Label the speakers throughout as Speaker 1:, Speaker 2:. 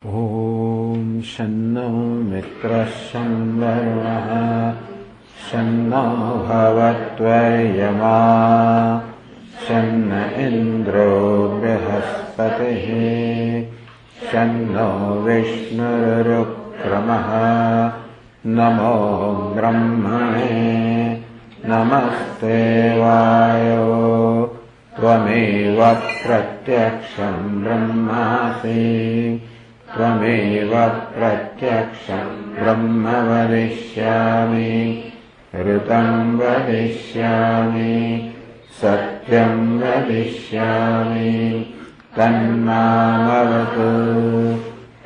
Speaker 1: ॐ शन्नो मित्रः शं वरुणः शन्नो भवत्वर्यमा शन्न इन्द्रो बृहस्पतिः शन्नो विष्णुरुक्रमः नमो ब्रह्मणे नमस्ते वायो त्वमेव प्रत्यक्षं ब्रह्मासि त्वमेव प्रत्यक्षं ब्रह्म वदिष्यामि ऋतं वदिष्यामि सत्यं वदिष्यामि तन्मामवतु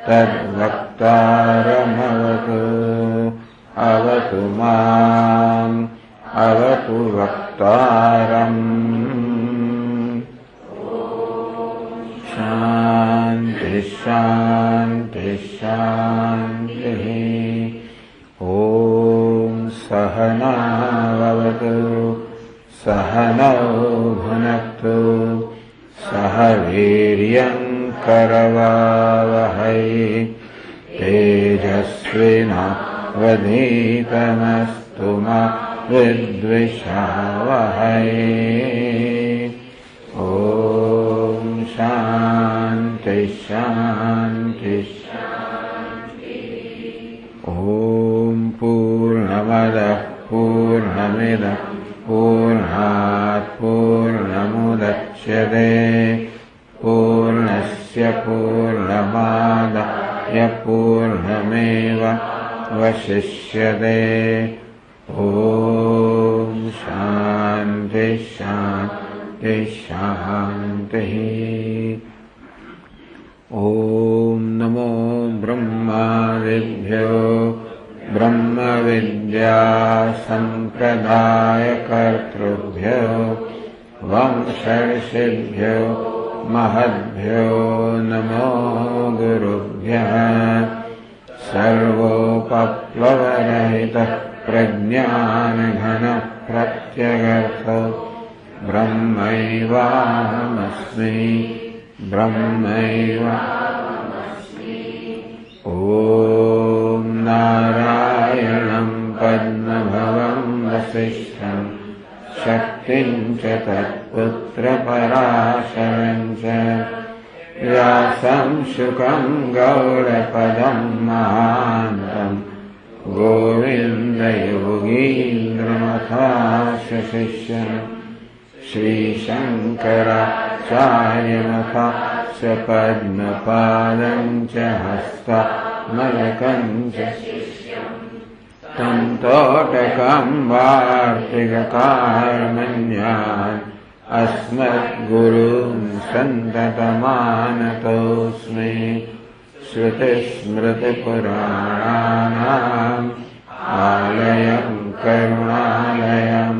Speaker 1: तद्वक्तारमवतु अवतु माम् अवतु वक्तारम्। शान्ति शान्ति शान्तिः। ॐ सहनाववतु सहनौ भुनक्तु सह वीर्यं करवावहै तेजस्विनावधीतमस्तु मा विद्विषावहै। ॐ शान्ति शान्ति शान्ति। ॐ पूर्णमदः पूर्णमिदं पूर्णात् पूर्णमुदच्यते पूर्णस्य पूर्णमादाय पूर्णमेवावशिष्यते। ॐ शान्ति शान्ति शान्तिः। ॐ नमो ब्रह्मादिभ्यो ब्रह्मविद्या सम्प्रदायकर्तृभ्यो वंशर्षिभ्यो महद्भ्यो नमो गुरुभ्यः। सर्वोपप्लवरहितः प्रज्ञानघनः प्रत्यगर्थो ब्रह्मैवाहमस्मि ब्रह्मैवाहमस्मि। ॐ नारायणं पद्मभवं वसिष्ठं शक्तिं च तत्पुत्रपराशरं च व्यासं शुकं गौडपदं महान्तं गोविन्दयोगीन्द्रमथास्य शिष्यं श्रीशङ्कराचार्यमथास्य पद्मपादं च हस्तामलकं च तं तोटकं वार्तिककार्मण्यान् अस्मद्गुरुं सन्ततमानतोऽस्मि। श्रुतिस्मृतिपुराणानाम् आलयं करुणालयं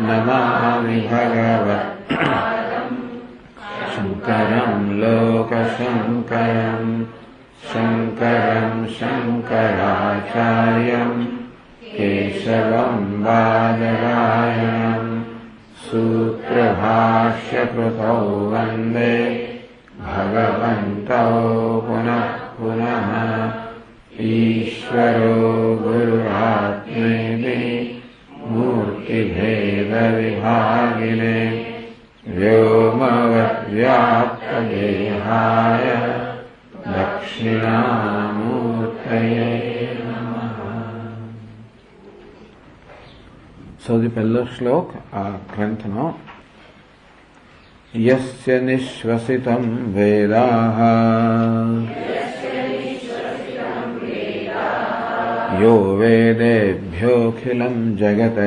Speaker 1: नमामि भगवत्पादं लोकशङ्करं शङ्करं शङ्कराचार्यं केशवं बादरायणं सूत्रभाष्यकृतौ वन्दे भगवन्तौ पुनः पुनः। ईश्वरो गुरुरात्मेति मूर्तिभेदविभागिने व्योमवद्व्याप्तदेहाय दक्षिणामूर्तये नमः। So the fellow slok granthano यस्य निश्वसितं वेदाः यो वेदेभ्योऽखिलं जगत्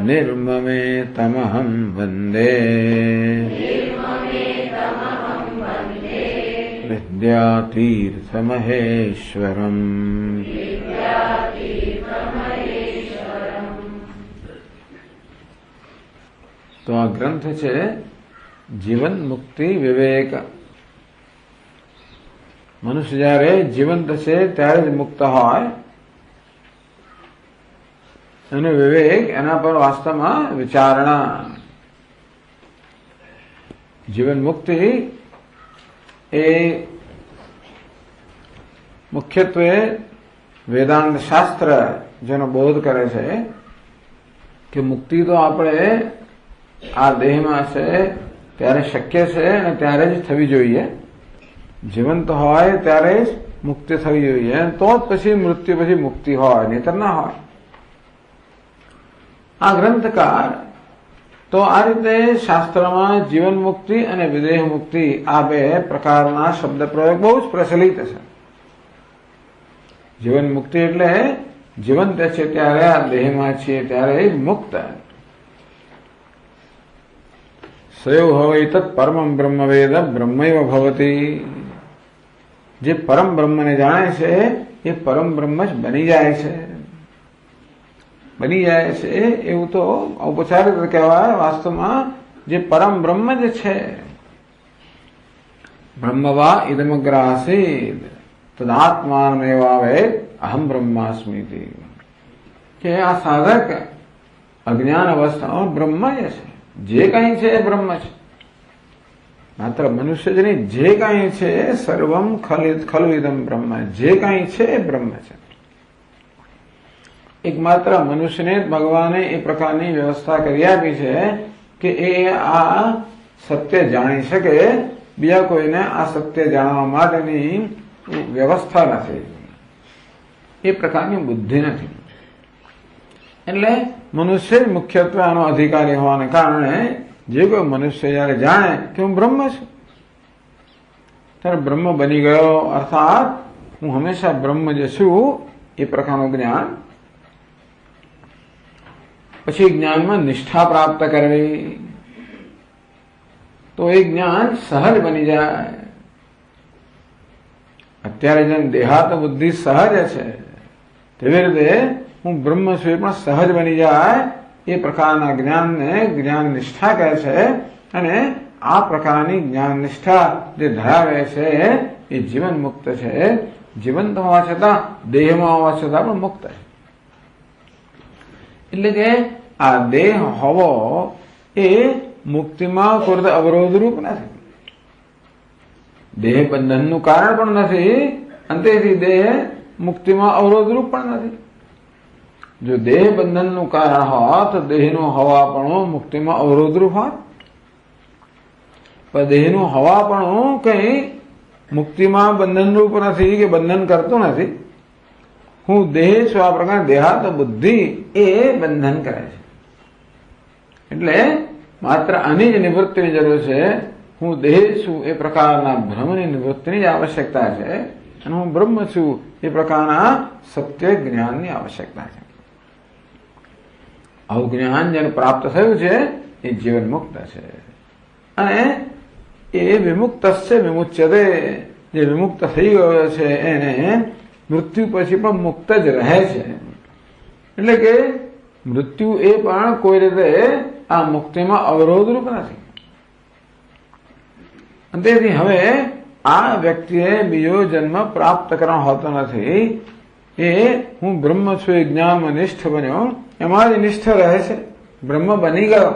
Speaker 1: निर्ममेतमहं वन्दे विद्यातीर्थमहेश्वरम्। તો આ ગ્રંથ છે જીવન મુક્તિ વિવેક. મનુષ્ય જ્યારે જીવંત છે ત્યારે જ મુક્ત હોય અને વિવેક એના પર વાસ્તવમાં વિચારણા. જીવન મુક્તિ એ મુખ્યત્વે વેદાંત શાસ્ત્ર જેનો બોધ કરે છે કે મુક્તિ તો આપણે આ દેહમાં છે ત્યારે શક્ય છે અને ત્યારે જ થવી જોઈએ. જીવંત હોય ત્યારે જ મુક્તિ થવી જોઈએ, તો જ પછી મૃત્યુ પછી મુક્તિ હોય, નહીતર ના હોય. આ ગ્રંથકાર તો આ રીતે શાસ્ત્રમાં જીવન મુક્તિ અને વિદેહ મુક્તિ આ બે પ્રકારના શબ્દ પ્રયોગ બહુ જ પ્રચલિત છે. જીવન મુક્તિ એટલે જીવંત છે ત્યારે, આ દેહમાં છીએ ત્યારે જ મુક્ત. સયો હોય તત્ પરમં બ્રહ્મ વેદ બ્રહ્મૈવ ભવતી. જે પરમ બ્રહ્મને જાણે છે એ પરમ બ્રહ્મ જ બની જાય છે. બની જાય છે એવું તો ઔપચારિક કહેવાય. વાસ્તવમાં જે પરમ બ્રહ્મ જ છે, બ્રહ્મવા ઇદમગ્રાસીદ તદાત્માનમેવાવે અહમ બ્રહ્માસ્મિતિ. કે આ સાધક અજ્ઞાન અવસ્થામાં બ્રહ્મ જ છે. જે કંઈ છે એ બ્રહ્મ છે. માત્ર મનુષ્ય જ નહીં, જે કંઈ છે સર્વમ ખલુ ઇદમ બ્રહ્મ. જે કંઈ છે એ બ્રહ્મ છે. એકમાત્ર મનુષ્યને ભગવાને એ પ્રકારની વ્યવસ્થા કરી આપી છે કે એ આ સત્ય જાણી શકે. બીજા કોઈને આ સત્ય જાણવા માટેની વ્યવસ્થા નથી, એ પ્રકારની બુદ્ધિ નથી. એટલે મનુષ્ય મુખ્યત્વે આનો અધિકારી હોવાને કારણે જે કોઈ મનુષ્ય જયારે જાણે કે હું બ્રહ્મ છું, ત્યારે બ્રહ્મ બની ગયો, અર્થાત હું હંમેશા બ્રહ્મ જ છું, એ પ્રકારનું જ્ઞાન. પછી જ્ઞાનમાં નિષ્ઠા પ્રાપ્ત કરવી, તો એ જ્ઞાન સહજ બની જાય. અત્યારે જેમ દેહાત બુદ્ધિ સહજ છે, તેવી રીતે હું બ્રહ્મ છું એ પણ સહજ બની જાય. એ પ્રકારના જ્ઞાનને જ્ઞાન નિષ્ઠા કહે છે. અને આ પ્રકારની જ્ઞાન નિષ્ઠા જે ધરાવે છે એ જીવન મુક્ત છે. જીવંત હોવા છતાં, દેહમાં હોવા છતાં પણ મુક્ત છે. એટલે કે આ દેહ હોવો એ મુક્તિમાં કોઈ રીતે અવરોધરૂપ નથી. દેહ બંધનનું કારણ પણ નથી, અને તેથી દેહ મુક્તિમાં અવરોધરૂપ પણ નથી. જો દેહ બંધનનું કારણ હોત તો દેહનું હવાપણું મુક્તિમાં અવરોધરૂપ હોત. પણ દેહનું હવાપણું કઈ મુક્તિમાં બંધનરૂપ નથી કે બંધન કરતું નથી. હું દેહ છું આ પ્રકાર દેહાત બુદ્ધિ એ બંધન કરે છે. એટલે માત્ર આની જ નિવૃત્તિની જરૂર છે. હું દેહ છું એ પ્રકારના ભ્રમની નિવૃત્તિની જ આવશ્યકતા છે, અને હું બ્રહ્મ છું એ પ્રકારના સત્ય જ્ઞાનની આવશ્યકતા છે. આવું જ્ઞાન જેને પ્રાપ્ત થયું છે એ જીવન મુક્ત છે. અને એ વિમુક્તસ્ય વિમુચ્યતે. જે વિમુક્ત થઈ ગયો છે એને મૃત્યુ પછી પણ મુક્ત જ રહે છે. એટલે કે મૃત્યુ એ પણ કોઈ રીતે આ મુક્તિમાં અવરોધરૂપ નથી. તેથી હવે આ વ્યક્તિએ બીજો જન્મ પ્રાપ્ત કરવાનો હોતો નથી. એ હું બ્રહ્મ છું એ જ્ઞાનમાં નિષ્ઠ બન્યો, એમાં જ નિષ્ઠ રહે છે. બ્રહ્મ બની ગયો.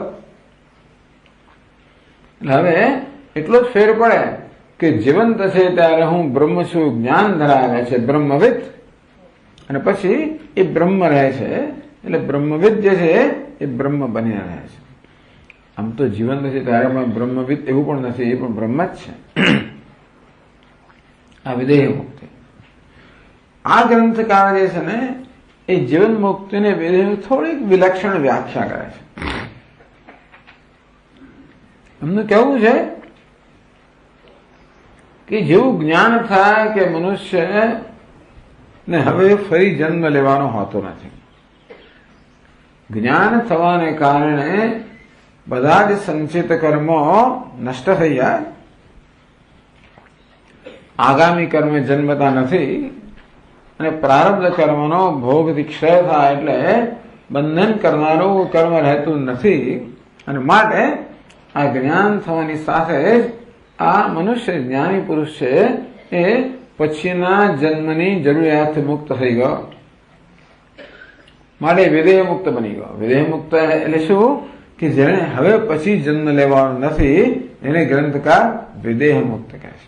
Speaker 1: એટલે હવે એટલો જ ફેર પડે કે જીવંત છે ત્યારે હું બ્રહ્મ છું જ્ઞાન ધરાવે છે, બ્રહ્મવિદ, અને પછી એ બ્રહ્મ રહે છે. એટલે બ્રહ્મવિદ જે છે એ બ્રહ્મ બની રહે છે. આમ તો જીવંત છે ત્યારે પણ બ્રહ્મવિદ એવું પણ નથી, એ પણ બ્રહ્મ જ છે. આ વિદેહ મુક્તિ. આ ગ્રંથકાર જે છે ને એ જીવન મુક્તિને વિદેહ થોડીક વિલક્ષણ વ્યાખ્યા કરે છે. એમનું કહેવું છે કે જેવું જ્ઞાન થાય કે મનુષ્ય ને હવે ફરી જન્મ લેવાનો હોતો નથી. જ્ઞાન થવાને કારણે બધા જ સંચિત કર્મો નષ્ટ થઈ જાય. આગામી કર્મે જન્મતા નથી, અને પ્રારબ્ધ કર્મનો ભોગથી ક્ષય થાય એટલે બંધન કરનારું કર્મ રહેતું નથી. અને માટે આ જ્ઞાન થવાની સાથે જ આ મનુષ્ય જ્ઞાની પુરુષ છે એ પછીના જન્મની જરૂરિયાતથી મુક્ત થઈ ગયો. માટે વિદેહ મુક્ત બની ગયો. વિદેહ મુક્ત એટલે શું કે જેને હવે પછી જન્મ લેવાનો નથી એને ગ્રંથકાર વિદેહ મુક્ત કહે છે.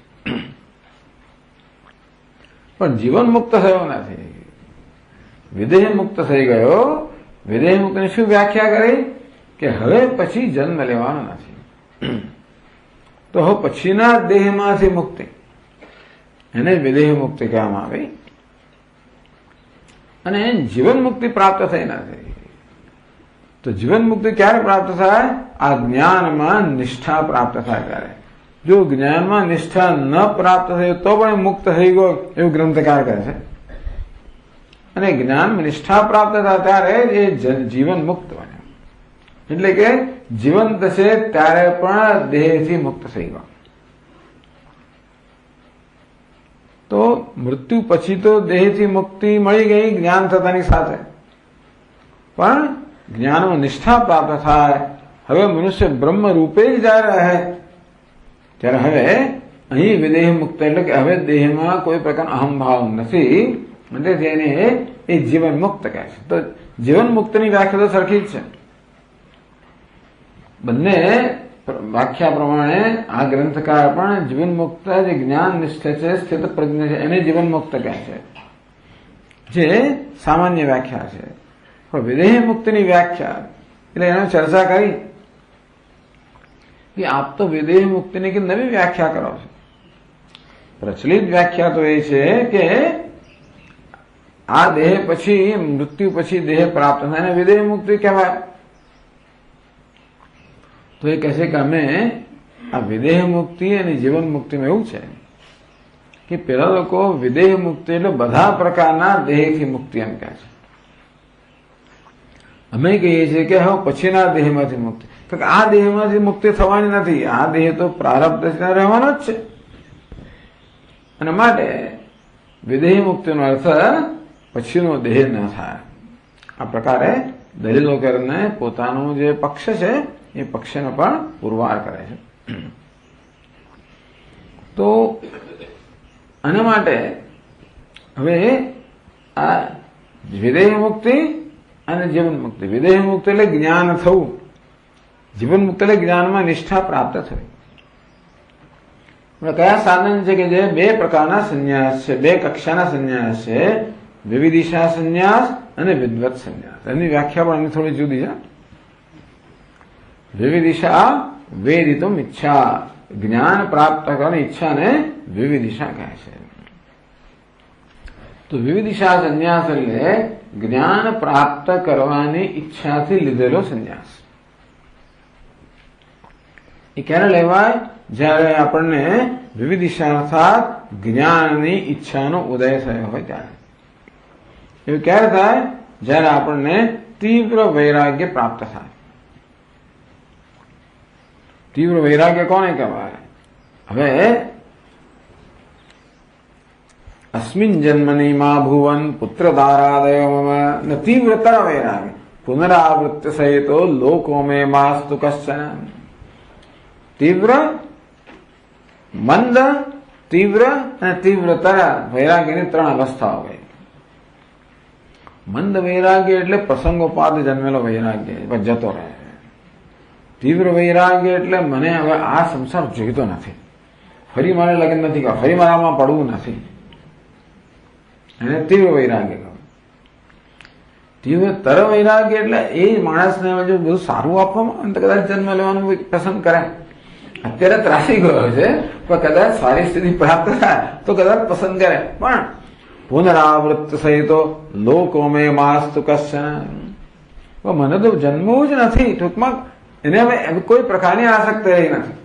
Speaker 1: પણ જીવન મુક્ત થયો નથી, વિદેહ મુક્ત થઈ ગયો. વિદેહ મુક્તની શું વ્યાખ્યા કરી કે હવે પછી જન્મ લેવાનો નથી, તો હવે પછીના દેહમાંથી મુક્તિ, એને વિદેહ મુક્તિ કહેવામાં આવી. અને જીવન મુક્તિ પ્રાપ્ત થઈ નથી. તો જીવન મુક્તિ ક્યારે પ્રાપ્ત થાય? આ જ્ઞાનમાં નિષ્ઠા પ્રાપ્ત થાય ત્યારે. જો જ્ઞાનમાં નિષ્ઠા ન પ્રાપ્ત થઈ તો પણ મુક્ત થઈ ગયો એવું ગ્રંથકાર કહે છે. અને જ્ઞાનમાં નિષ્ઠા પ્રાપ્ત થાય ત્યારે એ જીવન મુક્ત બને, એટલે કે જીવંત છે ત્યારે પણ દેહથી મુક્ત થઈ ગયો. તો મૃત્યુ પછી તો દેહથી મુક્તિ મળી ગઈ જ્ઞાન થતાની સાથે, પણ જ્ઞાનમાં નિષ્ઠા પ્રાપ્ત થાય. હવે મનુષ્ય બ્રહ્મ રૂપે જ જ્યારે રહે ત્યારે હવે અહીં વિદેહ મુક્ત, એટલે કે હવે દેહમાં કોઈ પ્રકારનો અહંભાવ નથી, એટલે તેને એ જીવન મુક્ત કહે છે. તો જીવન મુક્તની વ્યાખ્યા તો સરખી જ છે. બંને વ્યાખ્યા પ્રમાણે આ ગ્રંથકાર પણ જીવન મુક્ત જે જ્ઞાન નિષ્ઠ છે, સ્થિત પ્રજ્ઞ છે, એને જીવન મુક્ત કહે છે, જે સામાન્ય વ્યાખ્યા છે. પણ વિદેહ મુક્તિની વ્યાખ્યા એટલે એનો ચર્ચા કરી કે આપ તો વિદેહ મુક્તિની કે નવી વ્યાખ્યા કરો છો. પ્રચલિત વ્યાખ્યા તો એ છે કે આ દેહ પછી, મૃત્યુ પછી દેહ પ્રાપ્ત થાય એને વિદેહ મુક્તિ કહેવાય. તો એ કહે છે કે અમે આ વિદેહ મુક્તિ અને જીવન મુક્તિમાં એવું છે કે પેલા લોકો વિદેહ મુક્તિ એટલે બધા પ્રકારના દેહથી મુક્તિ એમ કહે છે. અમે કહીએ છીએ કે હવે પછીના દેહમાંથી મુક્તિ, તો આ દેહમાંથી મુક્તિ થવાની નથી. આ દેહ તો પ્રારબ્ધ રહેવાનો જ છે. અને માટે વિદેહ મુક્તિનો અર્થ પછીનો દેહ ન થાય. આ પ્રકારે દલીલો કરીને પોતાનો જે પક્ષ છે એ પક્ષનો પણ પુરવાર કરે છે. તો આના માટે હવે આ વિદેહ મુક્તિ અને જીવન મુક્તિ. વિદેહ મુક્તિ એટલે જ્ઞાન થવું, જીવન મુક્તિ એટલે જ્ઞાનમાં નિષ્ઠા પ્રાપ્ત થવી. કયા સાધન છે કે જે બે પ્રકારના સંન્યાસ છે, બે કક્ષાના સંન્યાસ છે, વિવિદિશા સંન્યાસ અને વિદ્વત સંન્યાસ. એની વ્યાખ્યા પણ થોડી જુદી છે. વિવિદિશા વેદિતુમ ઈચ્છા, જ્ઞાન પ્રાપ્ત કરવાની ઈચ્છાને વિવિદિશા કહે છે. તો વિવિદિશા સંન્યાસ એટલે જ્ઞાન પ્રાપ્ત કરવાની ઈચ્છાથી લીધેલો સંન્યાસ. એ ક્યારે લેવાય? જ્યારે આપણને વિવિદિશા અર્થાત જ્ઞાનની ઈચ્છાનો ઉદય થયો હોય ત્યારે. એવું ક્યારે થાય? જ્યારે આપણને તીવ્ર વૈરાગ્ય પ્રાપ્ત થાય. તીવ્ર વૈરાગ્ય કોને કહેવાય? હવે અસ્મિન જન્મની મા ભુવન પુત્ર દારાદય મમ તીવ્રતર વૈરાગ્ય પુનરાવૃત્તિ સહિતો લોકો મે માસ્તુ કશ્ચન. તીવ્ર, મંદ, તીવ્ર અને તીવ્રતર વૈરાગ્યની ત્રણ અવસ્થાઓ હોય. મંદ વૈરાગ્ય એટલે પ્રસંગોપાત જન્મેલો વૈરાગ્ય જતો રહે. તીવ્ર વૈરાગ્ય એટલે મને હવે આ સંસાર જોઈતો નથી, ફરી મારે લગ્ન નથી કરવા, ફરી મારે આમાં પડવું નથી, એને તીવ્ર વૈરાગ્ય કહો. તીવ્રતર વૈરાગ્ય એટલે એ માણસને જો બધું સારું આપવામાં તો કદાચ જન્મ લેવાનું પસંદ કરે. અત્યારે ત્રાસી ગયો છે પણ કદાચ સારી સ્થિતિ પ્રાપ્ત થાય તો કદાચ પસંદ કરે. પણ પુનરાવૃત્ત સહિતો લોકો મે માસ્તુ કશ્ચન, મને તો જન્મવું જ નથી. ટૂંકમાં એને હવે કોઈ પ્રકારની આસક્તિ રહી નથી.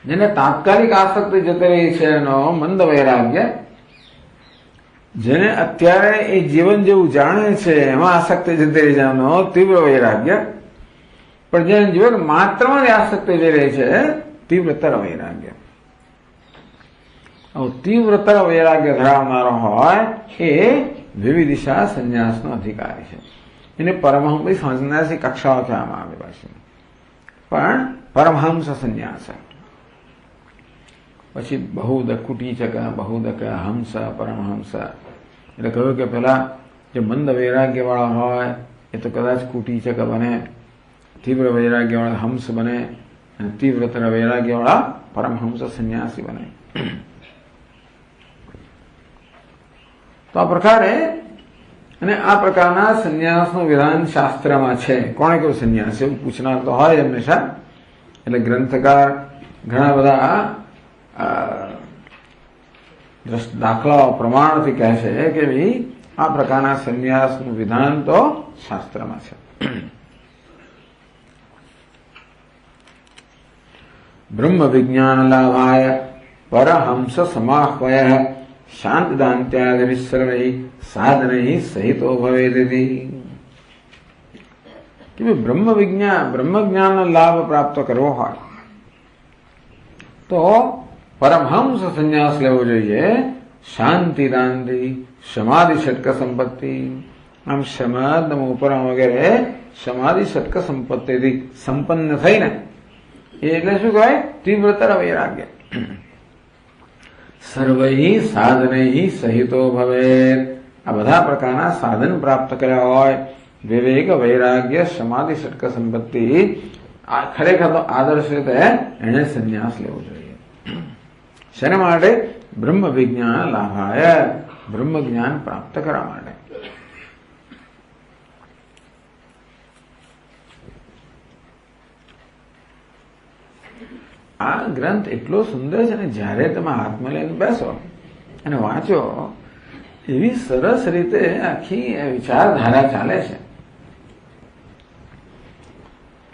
Speaker 1: જેને તાત્કાલિક આસક્તિ જતી રહી છે એનો મંદ વૈરાગ્ય. જેને અત્યારે એ જીવન જેવું જાણે છે એમાં આસક્તિ જતી રહી છે એનો તીવ્ર વૈરાગ્ય. પણ જેને જીવન માત્રમાં જ આસક્તિ જઈ રહી છે તીવ્રતર વૈરાગ્ય. તીવ્રતર વૈરાગ્ય ધરાવનારો હોય એ વિવિદિશા સંન્યાસનો અધિકારી છે. એને પરમહંસ સંન્યાસી કક્ષાઓ કહેવામાં આવે છે. પણ પરમહંસ સંન્યાસ પછી બહુદ કુટીચક, બહુદક, હંસ, પરમહંસ. એટલે કહ્યું કે પેલા જે મંદ વૈરાગ્ય વાળા હોય એ તો કદાચ કુટીચક બને, તીવ્ર વૈરાગ્યવાળા હંસ બને અને તીવ્રતર વૈરાગ્યવાળા પરમહંસ સંન્યાસી બને. તો આ પ્રકારે અને આ પ્રકારના સંન્યાસનું વિધાન શાસ્ત્રમાં છે. કોણે કહ્યું સંન્યાસ? એવું પૂછનાર તો હોય હંમેશા. એટલે ગ્રંથકાર ઘણા બધા દાખલાઓ પ્રમાણથી કહે છે કે ભાઈ આ પ્રકારના સંન્યાસનું વિધાન તો શાસ્ત્રમાં છે. બ્રહ્મ વિજ્ઞાન લાભાય પરહંસ સમાહ્વય શાંત દાંત્યાદિ સર્વૈ સાધનૈ સહિતો ભવેદિતિ. કે બ્રહ્મ જ્ઞાનનો લાભ પ્રાપ્ત કરવો હોય તો પરમહંસ સંન્યાસ લેવો જોઈએ. શાંતિ દાંતિ સમાધિ ષટક સંપત્તિ. આમ શમદ ઉપરમ વગેરે સમાધિ ષટક સંપત્તિથી સંપન્ન થઈને એટલે શું કહેવાય? તીવ્રતર વૈરાગ્ય. સર્વૈ સાધનૈ સહિતો ભવેત. આ બધા પ્રકારના સાધન પ્રાપ્ત કર્યા હોય, વિવેક, વૈરાગ્ય, સમાધિ ષટક સંપત્તિ, આ ખરેખર તો આદર્શ રીતે એને સંન્યાસ લેવો જોઈએ. શેના માટે? બ્રહ્મ વિજ્ઞાન લાભાય, બ્રહ્મ જ્ઞાન પ્રાપ્ત કરવા માટે. આ ગ્રંથ એટલો સુંદર છે ને, જ્યારે તમે હાથમાં લઈને બેસો અને વાંચો એવી સરસ રીતે આખી વિચારધારા ચાલે છે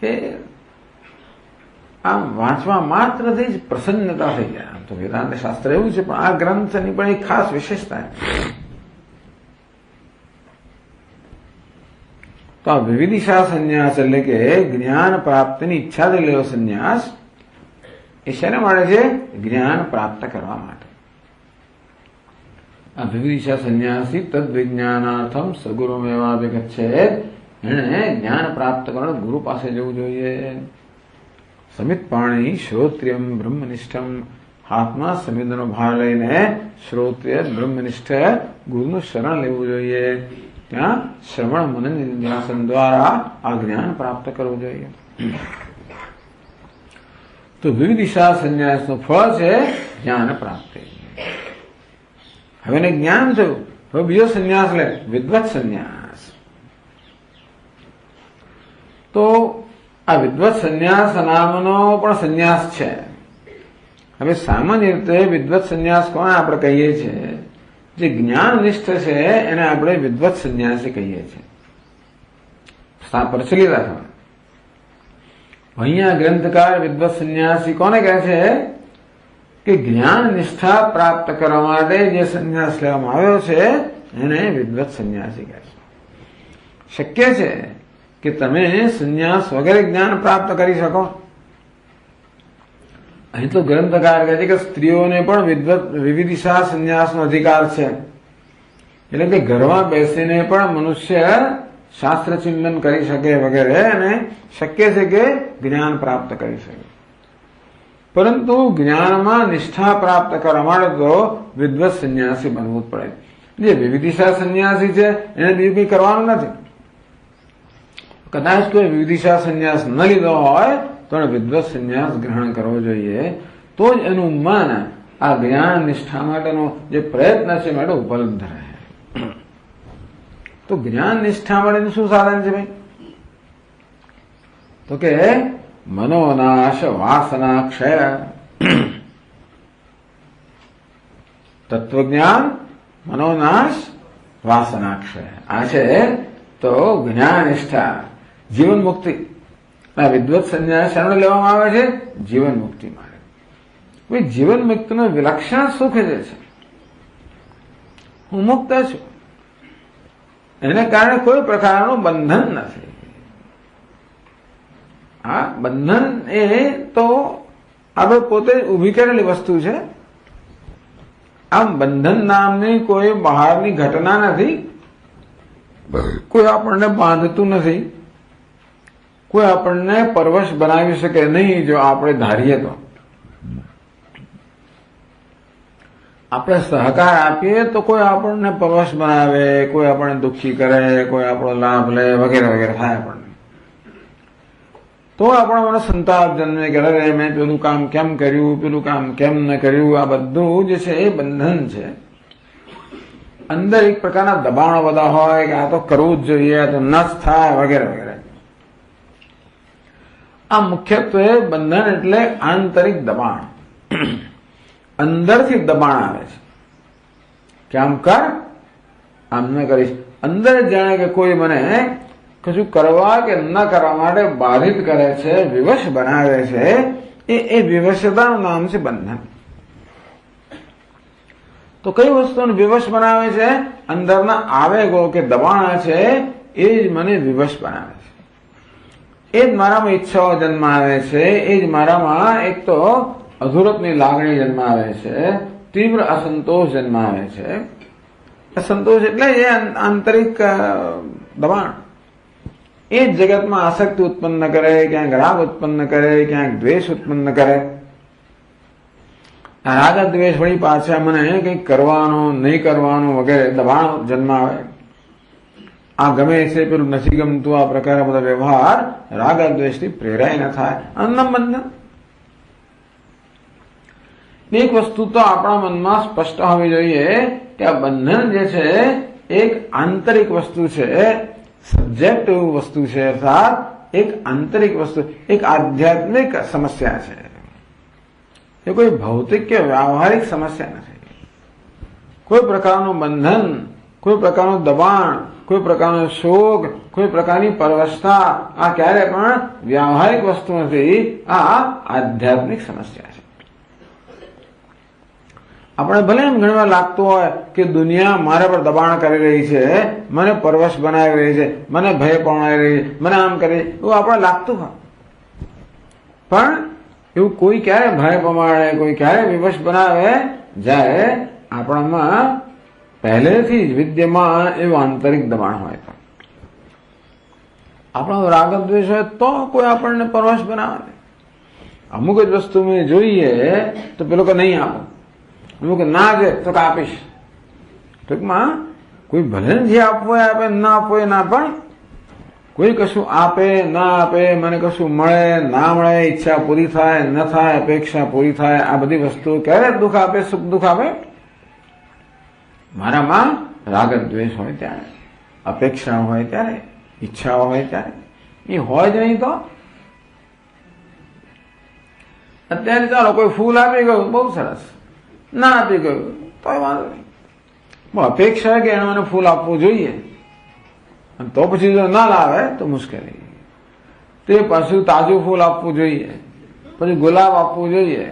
Speaker 1: કે આમ વાંચવા માત્રથી જ પ્રસન્નતા થઈ જાય. આમ તો વેદાંત શાસ્ત્ર એવું છે, પણ આ ગ્રંથની પણ એક ખાસ વિશેષતા. તો આ વિવિધિશા સંન્યાસ એટલે કે જ્ઞાન પ્રાપ્તિની ઈચ્છાથી લેવો સંન્યાસ એ શેના માટે છે? જ્ઞાન પ્રાપ્ત કરવા માટે. આ વિવિધિશા સંન્યાસી તદ વિજ્ઞાનાર્થમ સગુરુમેવાભિગચ્છેત. એને જ્ઞાન પ્રાપ્ત કરવા ગુરુ પાસે જવું જોઈએ. સમિત પાણી શ્રોત્રિયમ બ્રહ્મનિષ્ઠમ. હાથમાં સમિતનો ભાર લઈને શ્રોત્રિય બ્રહ્મનિષ્ઠ ગુરુનું શરણ લેવું જોઈએ. ત્યાં શ્રવણ મનન નિધ્યાસન દ્વારા આ જ્ઞાન પ્રાપ્ત કરવું જોઈએ. તો વિવિધિશા સંન્યાસનું ફળ છે જ્ઞાન પ્રાપ્તિ. હવે એને જ્ઞાન થયું, હવે બીજો સંન્યાસ લે, વિદ્વત સંન્યાસ. તો આ વિદ્વત સંન્યાસ નામનો પણ સંન્યાસ છે. હવે સામાન્ય રીતે વિદ્વત સંન્યાસ કોને આપણે કહીએ છીએ? જે જ્ઞાનનિષ્ઠ છે એને આપણે વિદ્વત સંન્યાસી કહીએ છીએ. પ્રચલિત છે. અહીંયા ગ્રંથકાર વિદ્વત સંન્યાસી કોને કહે છે? કે જ્ઞાન નિષ્ઠા પ્રાપ્ત કરવા માટે જે સંન્યાસ લેવામાં આવ્યો છે એને વિદ્વત સંન્યાસી કહે છે. શક્ય છે કે તમે સંન્યાસ વગેરે જ્ઞાન પ્રાપ્ત કરી શકો. અહીં તો ગ્રંથકાર કહે છે કે સ્ત્રીઓને પણ વિવિધિશા સંન્યાસનો અધિકાર છે. એટલે કે ઘરમાં બેસીને પણ મનુષ્ય શાસ્ત્ર ચિંતન કરી શકે વગેરે, અને શક્ય છે કે જ્ઞાન પ્રાપ્ત કરી શકે. પરંતુ જ્ઞાનમાં નિષ્ઠા પ્રાપ્ત કરવા માટે તો વિદ્વત સંન્યાસી બનવું જ પડે. જે વિવિધિશા સંન્યાસી છે એને બીજું કંઈ કરવાનું નથી. કદાચ કોઈ વિવિધિશા સંન્યાસ ન લીધો હોય તો વિદ્વત સંન્યાસ ગ્રહણ કરવો જોઈએ. તો જ એનું મન આ જ્ઞાન નિષ્ઠા માટેનો જે પ્રયત્ન છે માટે ઉપલબ્ધ રહે. તો જ્ઞાન નિષ્ઠા માટેનું શું સાધન છે ભાઈ? તો કે મનોનાશ વાસનાક્ષય. તત્વજ્ઞાન, મનોનાશ, વાસનાક્ષય. આ છે તો જ્ઞાન નિષ્ઠા, જીવન મુક્તિ. આ વિદ્વત સંન્યાસ શાને લેવામાં આવે છે? જીવન મુક્તિ માટે. ભાઈ જીવન મુક્તિનું વિલક્ષણ સુખ જે છે, હું મુક્ત છું, એને કારણે કોઈ પ્રકારનું બંધન નથી. આ બંધન એ તો આપણે પોતે ઊભી કરેલી વસ્તુ છે. આમ બંધન નામની કોઈ બહારની ઘટના નથી. કોઈ આપણને બાંધતું નથી. કોઈ આપણને પરવશ બનાવી શકે નહીં. જો આપણે ધારીએ તો આપણે સહકાર આપીએ તો કોઈ આપણને પરવશ બનાવે, કોઈ આપણને દુઃખી કરે, કોઈ આપણો લાભ લે વગેરે વગેરે થાય આપણને. તો આપણા મને સંતાપ જન્મે કે અરે મેં પેલું કામ કેમ કર્યું, પેલું કામ કેમ ન કર્યું. આ બધું જે છે એ બંધન છે. અંદર એક પ્રકારના દબાણો બધા હોય કે આ તો કરવું જ જોઈએ, આ તો ન જ થાય વગેરે વગેરે. આ મુખ્યત્વે બંધન એટલે આંતરિક દબાણ. અંદરથી દબાણ આવે છે કે આમ કર, આમ ન કરીશ. અંદર જાણે કે કોઈ મને કશું કરવા કે ન કરવા માટે બાધિત કરે છે, વિવશ બનાવે છે. એ વિવશતાનું નામ છે બંધન. તો કઈ વસ્તુને વિવશ બનાવે છે? અંદરના આવેગો કે દબાણ છે એ જ મને વિવશ બનાવે છે. એ જ મારામાં ઈચ્છાઓ જન્માવે છે. એ જ મારામાં એક તો અધૂરપની લાગણી જન્માવે છે, તીવ્ર અસંતોષ જન્માવે છે. અસંતોષ એટલે એ આંતરિક દબાણ. એ જ જગતમાં આસક્તિ ઉત્પન્ન કરે, ક્યાંક રાગ ઉત્પન્ન કરે, ક્યાંક દ્વેષ ઉત્પન્ન કરે. રાગ દ્વેષ વળી પાછા મને કંઈક કરવાનું, નહીં કરવાનું વગેરે દબાણ જન્માવે. આ ગમે છે, પેલું નથી ગમતું, આ પ્રકારે બધા વ્યવહાર રાગ દ્વેષથી પ્રેરાય ન થાય. આનું બંધન. એક વસ્તુ તો આપણા મનમાં સ્પષ્ટ હોવી જોઈએ કે આ બંધન જે છે એક આંતરિક વસ્તુ છે, સબ્જેક્ટિવ વસ્તુ છે, અર્થાત એક આંતરિક વસ્તુ, એક આધ્યાત્મિક સમસ્યા છે. એ કોઈ ભૌતિક કે વ્યવહારિક સમસ્યા નથી. કોઈ પ્રકારનું બંધન, કોઈ પ્રકારનું દબાણ, કોઈ પ્રકારનો શોક, કોઈ પ્રકારની પરવશતા આ ક્યારે પણ વ્યવહારિક વસ્તુ નથી. આ આધ્યાત્મિક સમસ્યા છે. આપણે ભલે એમ ઘણી વાર લાગતું હોય કે દુનિયા મારા પર દબાણ કરી રહી છે, મને પરવશ બનાવી રહી છે, મને ભય પમાવી રહી છે, મને આમ કરી, એવું આપણે લાગતું હોય. પણ એવું કોઈ ક્યારે ભય પમાડે, કોઈ ક્યારે વિવશ બનાવે જ્યારે આપણામાં પહેલેથી જ વિદ્યમાન એવું આંતરિક દબાણ હોય. તો આપણો રાગ દ્વેષ હોય તો કોઈ આપણને પરવશ બનાવે. અમુક જ વસ્તુ મેં જોઈએ તો પેલો કે નહીં આપો, અમુક ના છે તો કે આપીશ. ટૂંકમાં કોઈ ભલે જે આપવું આપે, ના આપવું એ ના, પણ કોઈ કશું આપે ના આપે, મને કશું મળે ના મળે, ઈચ્છા પૂરી થાય ન થાય, અપેક્ષા પૂરી થાય, આ બધી વસ્તુઓ ક્યારે દુઃખ આપે, સુખ દુઃખ આપે? મારામાં રાગ દ્વેષ હોય ત્યારે, અપેક્ષા હોય ત્યારે, ઈચ્છાઓ હોય ત્યારે. એ હોય જ નહીં તો અત્યારે ચાલો કોઈ ફૂલ આપી ગયું, બહુ સરસ. ના આપી ગયું તો વાંધો નહીં. અપેક્ષા કે એને મને ફૂલ આપવું જોઈએ, તો પછી જો ના લાવે તો મુશ્કેલી. તે પાછું તાજું ફૂલ આપવું જોઈએ, પછી ગુલાબ આપવું જોઈએ,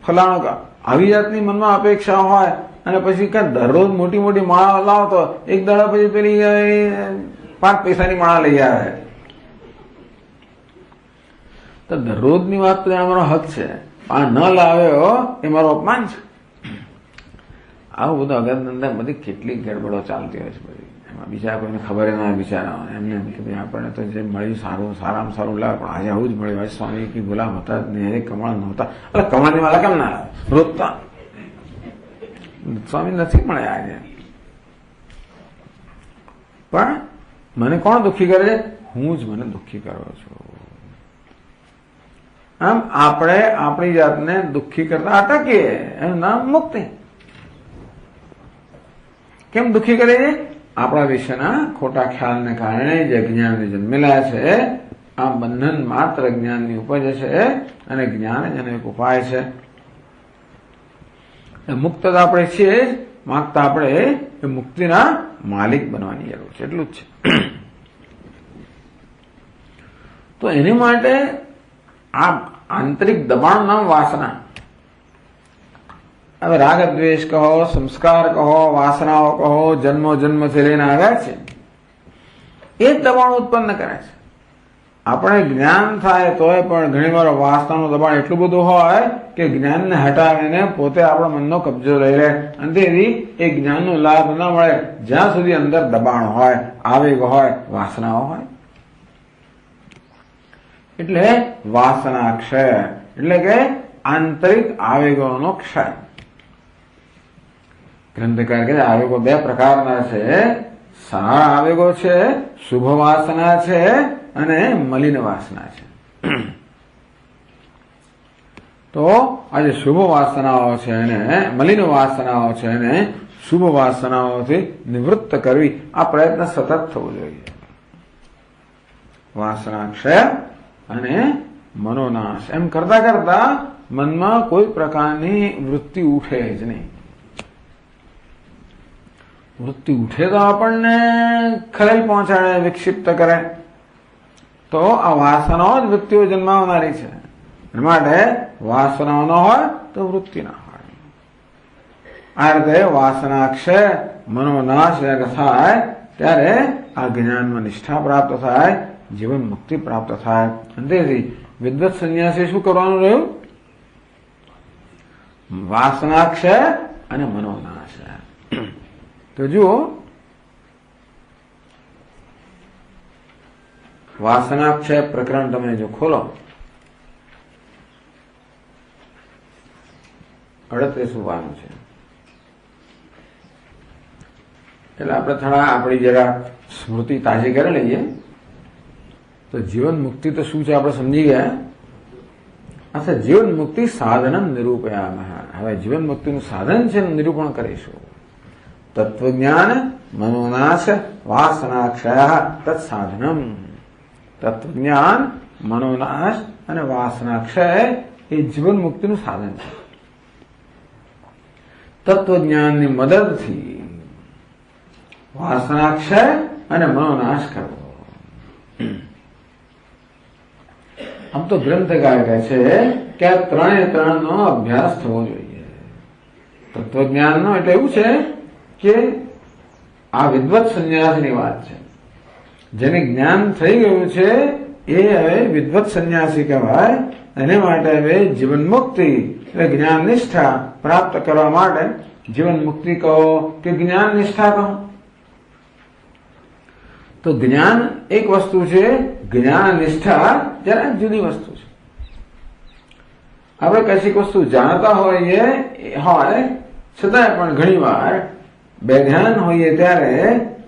Speaker 1: ફલાણું કામ, આવી જાતની મનમાં અપેક્ષા હોય. અને પછી કઈ દરરોજ મોટી મોટી માળા લાવતો, એક દાડા પછી પેલી 5 પૈસાની માળા લઈ આવે. તો દરરોજની વાત તો અમારો હક છે, આ ન લાવ્યો એ મારો અપમાન છે. આવું બધું અગરધંધા બધી કેટલી ગડબડો ચાલતી હોય છે બધી. એમાં બીજા કોઈને ખબર ના બિચારા એમને એમ કે ભાઈ આપણને તો જે મળ્યું સારું, સારામાં સારું લાવે, પણ આજે આવું જ મળ્યું. આજે સ્વામી કે ગુલાબ હતા જ નહીં, એ કમળ નહોતા. એટલે કમળની માલા કેમ ના આવે? રોજતા સ્વામી નથી મળ્યા આજે. પણ મને કોણ દુઃખી કરે છે? હું જ મને દુઃખી કરું છું. આમ આપણે આપણી જાતને દુઃખી કરતા અટકીએ, એનું નામ મુક્તિ. કેમ દુઃખી કરે છે? આપણા વિશેના ખોટા ખ્યાલને કારણે જે જ્ઞાન જન્મેલા છે. આ બંધન માત્ર જ્ઞાનની ઉપજ છે, અને જ્ઞાન જ એનો એક ઉપાય છે. મુક્ત આપણે છીએ જ, માગતા આપણે એ મુક્તિના માલિક બનવાની જરૂર છે, એટલું જ છે. તો એની માટે આ આંતરિક દબાણ નામ વાસના. હવે રાગ દ્વેષ કહો, સંસ્કાર કહો, વાસનાઓ કહો, જન્મો જન્મથી લઈને આવ્યા છે, એ જ દબાણ ઉત્પન્ન કરે છે. આપણે જ્ઞાન થાય તોય પણ ઘણી વાર વાસનાનું દબાણ એટલું બધું હોય કે જ્ઞાનને હટાવીને પોતે આપણા મનનો કબજો લઈ લે, અને તેથી એ જ્ઞાનનો લાભ ન મળે જ્યાં સુધી અંદર દબાણ હોય, આવેગ હોય, વાસનાઓ હોય. એટલે વાસના ક્ષય એટલે કે આંતરિક આવેગોનો ક્ષય. ગ્રંથકાર કે આવેગો 2 પ્રકારના છે. સારા આવેગો છે, શુભ વાસના છે, અને મલિન વાસના છે. તો આ જે શુભ વાસનાઓ છે એને મલિન વાસનાઓ છે એને શુભ વાસનાઓથી નિવૃત્ત કરવી, આ પ્રયત્ન સતત થવો જોઈએ. વાસનાક્ષય અને મનોનાશ એમ કરતા કરતા મનમાં કોઈ પ્રકારની વૃત્તિ ઉઠે જ નહીં. વૃત્તિ ઉઠે તો આપણને ખલેલ પહોંચાડે, વિક્ષિપ્ત કરે. તો આ વાસનાઓ જ વૃત્તિઓ જન્માવનારી છે. માટે વાસનાઓ ન હોય તો વૃત્તિ ના હોય. આ રીતે વાસનાક્ષય મનોનાશ થાય ત્યારે આ જ્ઞાનમાં નિષ્ઠા પ્રાપ્ત થાય, જીવન મુક્તિ પ્રાપ્ત થાય. તેથી વિદ્વત સંન્યાસી શું કરવાનું રહ્યું? વાસનાક્ષય અને મનોનાશ. તો જુઓ, વાસનાક્ષય પ્રકરણ તમે જો ખોલો 38 વાનું છે. એટલે આપણે થોડા આપણી જરા સ્મૃતિ તાજી કરી લઈએ. તો જીવન મુક્તિ તો શું છે આપણે સમજી ગયા. અચ્છા, જીવન મુક્તિ સાધનમ નિરૂપયામઃ. હવે જીવન મુક્તિનું સાધન છે નિરૂપણ કરીશું. તત્વજ્ઞાન મનોનાશ વાસનાક્ષય તત્સાધનમ. તત્વજ્ઞાન મનોનાશ અને વાસનાક્ષય એ જીવન મુક્તિનું સાધન છે. તત્વજ્ઞાનની મદદથી વાસનાક્ષય અને મનોનાશ કરવો. આમ તો ગ્રંથકાર કહે છે કે આ ત્રણનો અભ્યાસ થવો જોઈએ. તત્વજ્ઞાનનો એટલે એવું છે કે આ વિદ્વત સંન્યાસની વાત છે. જેને જ્ઞાન થઈ ગયું છે એ હવે વિદ્વત સંન્યાસી કહેવાય. એને માટે હવે જીવન મુક્તિ એટલે જ્ઞાન નિષ્ઠા પ્રાપ્ત કરવા માટે જીવન મુક્તિ કહો કે જ્ઞાન નિષ્ઠા કહો. તો જ્ઞાન એક વસ્તુ છે, જ્ઞાન નિષ્ઠા જરા જુદી વસ્તુ છે. આપણે કશીક વસ્તુ જાણતા હોય છતાંય પણ ઘણી વાર બેધ્યાન હોઈએ ત્યારે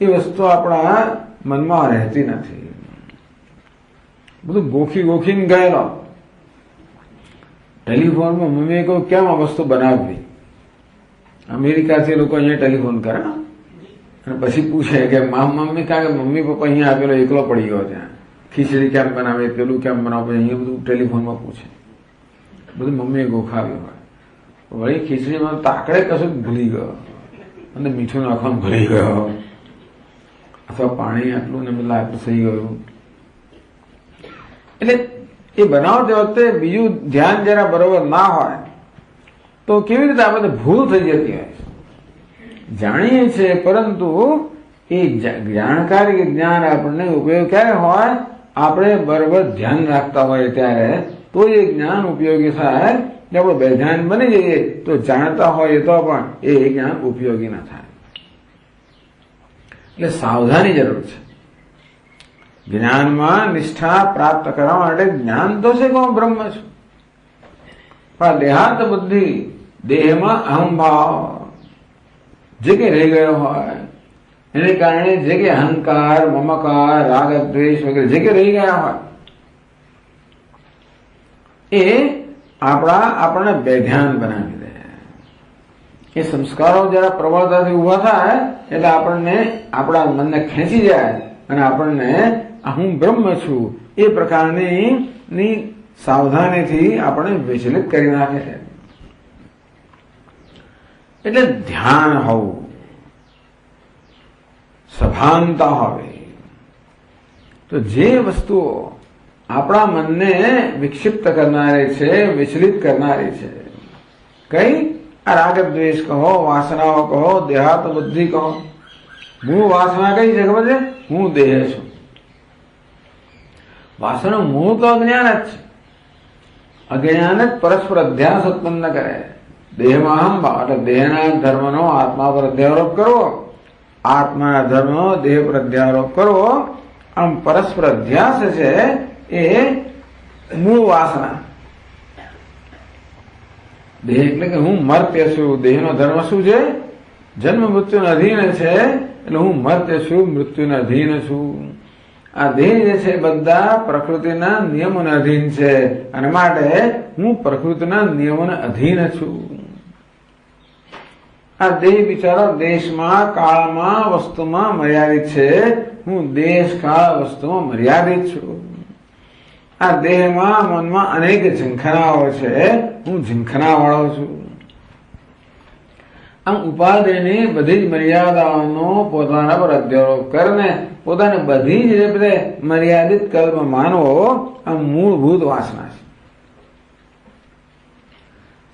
Speaker 1: એ વસ્તુ આપણા મનમાં રહેતી નથી. બધું ગોખીને ગયેલો. ટેલિફોનમાં મમ્મીએ કહ્યું કેમ આ વસ્તુ બનાવવી. અમેરિકાથી લોકો અહીંયા ટેલિફોન કરે અને પછી પૂછે કે મમ્મી કારણ કે મમ્મી પપ્પા અહીંયા આપેલો એકલો પડી ગયો ત્યાં. ખીચડી કેમ બનાવે, પેલું કેમ બનાવે, અહીંયા બધું ટેલિફોનમાં પૂછે. બધું મમ્મીએ ગોખાવ્યું હોય. વળી ખીચડીમાં તાકડે કશું ભૂલી ગયો અને મીઠું નાખવાનું ભૂલી ગયો, અથવા પાણી આટલું ને મતલબ આટલું થઈ ગયું. એટલે એ બનાવતી વખતે બીજું ધ્યાન જરા બરોબર ના હોય તો કેવી રીતે આપણે ભૂલ થઈ જતી હોય. જાણીએ છીએ પરંતુ એ જાણકારી જ્ઞાન આપણને ઉપયોગ ક્યારે હોય? આપણે બરોબર ધ્યાન રાખતા હોય ત્યારે તો એ જ્ઞાન ઉપયોગી થાય. આપણે બેધ્યાન બની જઈએ તો જાણતા હોય તો પણ એ જ્ઞાન ઉપયોગી ના થાય. એટલે સાવધાની જરૂર છે. જ્ઞાનમાં નિષ્ઠા પ્રાપ્ત કરવા માટે જ્ઞાન તો છે કે હું બ્રહ્મ છું, પણ દેહાત બુદ્ધિ દેહમાં અહંભાવ જે કે રહી ગયો હોય એને કારણે જે કે અહંકાર, મમકાર, રાગ, દ્વેષ વગેરે જે કે રહી ગયા હોય એ આપણને બેધ્યાન બનાવી દે. એ સંસ્કારો જરા પ્રબળતાથી ઉભા થાય એટલે આપણને આપણા મનને ખેંચી જાય અને આપણને હું બ્રહ્મ છું એ પ્રકારની સાવધાનીથી આપણે વિચલિત કરી નાખે છે. એટલે ધ્યાન હોવું, સભાનતા હોવી. તો જે વસ્તુઓ આપણા મનને વિક્ષિપ્ત કરનારી છે, વિચલિત કરનારી છે, કઈ આ રાગ દ્વેષ કહો, વાસનાઓ કહો, દેહાત બુદ્ધિ કહો. મૂળ વાસના કઈ છે ખબર છે? હું દેહ છું. વાસના મૂળ તો અજ્ઞાન જ છે. અજ્ઞાન જ પરસ્પર અધ્યાસ ઉત્પન્ન કરે. દેહમાં અહંભાવ એટલે દેહના ધર્મનો આત્મા પર અધ્યારોપ કરવો, આત્માના ધર્મનો દેહ પર અધ્યારોપ કરવો. આમ પરસ્પર અધ્યાસ છે એ મૂળ વાસના. દેહ એટલે કે હું મર્ત્ય છું. દેહનો ધર્મ શું છે? જન્મ મૃત્યુના અધીન છે. એટલે હું મર્ત્ય છું, મૃત્યુના અધીન છું. આ દેહ જે છે બધા પ્રકૃતિના નિયમોને અધીન છે અને માટે હું પ્રકૃતિના નિયમોને અધીન છું. આ દેહ બિચારો દેશમાં કાળમાં વસ્તુમાં મર્યાદિત છે. હું દેશ કાળ વસ્તુમાં મર્યાદિત છું. આ દેહમાં મનમાં અનેક ઝંખનાઓ છે. હું ઝંખના વાળો છું. આમ ઉપાધિની બધી જ મર્યાદાઓનો પોતાના પર અધ્યારોપ કરીને પોતાને બધી જ રીતે મર્યાદિત કર્મ માનવો આ મૂળભૂત વાસના છે.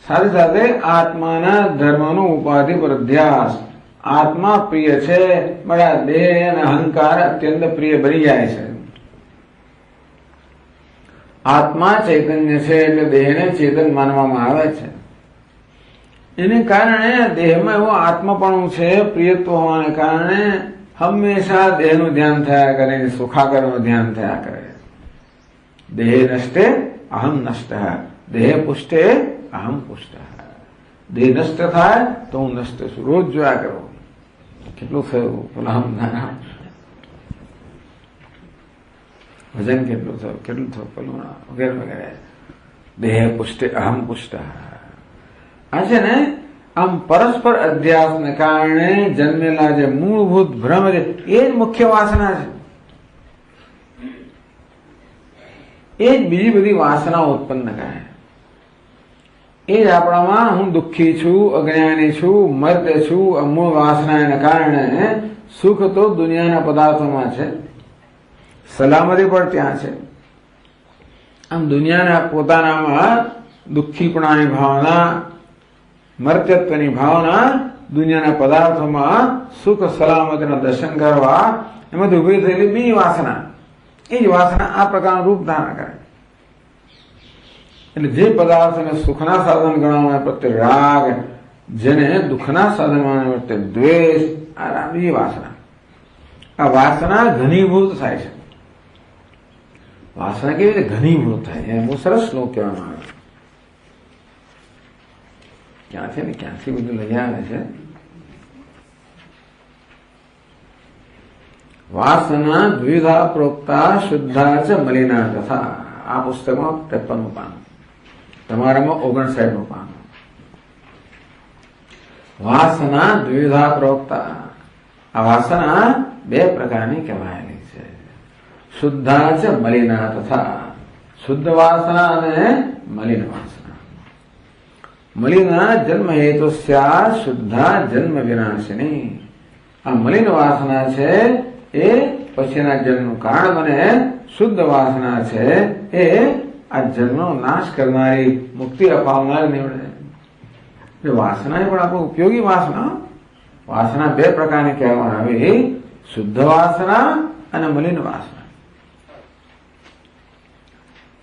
Speaker 1: સાથે સાથે આત્માના ધર્મનો ઉપાધિ પર અધ્યાસ. આત્મા પ્રિય છે, બડા દેહ અને અહંકાર અત્યંત પ્રિય બની જાય છે. આત્મા ચૈતન્ય છે એટલે દેહને ચેતન માનવામાં આવે છે. એને કારણે દેહમાં એવું આત્મપણું છે, પ્રિયત્વ હોવાને કારણે હંમેશા દેહનું ધ્યાન થયા કરે, સુખાકરનું ધ્યાન થયા કરે. દેહ નષ્ટે અહમ નષ્ટ, દેહ પુષ્ટે અહમ પુષ્ટ. દેહ નષ્ટ થાય તો હું નષ્ટ છું. રોજ જોયા કરો કેટલું થયું, વજન કેટલું થયું, કેટલું થયું, પેલું વગેરે વગેરે. દેહ પુષ્ટે અહમ પુષ્ટ. આ છે ને આમ પરસ્પર અધ્યાસને કારણે જન્મેલા જે મૂળભૂત ભ્રમ છે એ જ મુખ્ય વાસના છે. એ જ બીજી બધી વાસનાઓ ઉત્પન્ન કરે. એ જ આપણામાં હું દુઃખી છું, અજ્ઞાની છું, મર્ત્ય છું. આ મૂળ વાસનાને કારણે સુખ તો દુનિયાના પદાર્થોમાં છે, સલામતી પણ ત્યાં છે. આમ દુનિયાના પોતાનામાં દુઃખીપણાની ભાવના, મર્ત્યત્વની ભાવના, દુનિયાના પદાર્થોમાં સુખ સલામતીના દર્શન કરવા, એમાંથી ઉભી થયેલી બીજી વાસના, એ જ વાસના આ પ્રકારનું રૂપ ધારણ કરે. એટલે જે પદાર્થને સુખના સાધન ગણવામાં પ્રત્યે રાગ, જેને દુઃખના સાધન ગણવામાં પ્રત્યે દ્વેષ, આ બીજી વાસના. આ વાસના ઘનીભૂત થાય છે. વાસના કેવી રીતે ઘનીભૂત થાય એ બહુ સરસ શ્લોક કહેવામાં આવે. ક્યાંથી ને ક્યાંથી બધું લઈ આવે છે. વાસના દ્વિધા પ્રોક્તા શુદ્ધા ચ મલિના તથા. આ પુસ્તકમાં 53 પાનું, તમારામાં 59 પાનું. વાસના દ્વિધા પ્રોક્તા. આ વાસના બે પ્રકારની કહેવાયેલી છે. શુદ્ધા ચ મલિના તથા. શુદ્ધ વાસના અને મલિન વાસના. મલિના જન્મ હેતુ શુદ્ધા જન્મ વિનાશિની. આ મલિન વાસના છે એ પછીના જન્મનું કારણ બને. શુદ્ધ વાસના છે એ આ જન્મનો નાશ કરનારી, મુક્તિ અપાવનારી નીવડે. વાસના એ પણ આપણું ઉપયોગી વાસના. વાસના બે પ્રકારની કહેવામાં આવી, શુદ્ધ વાસના અને મલિન વાસના.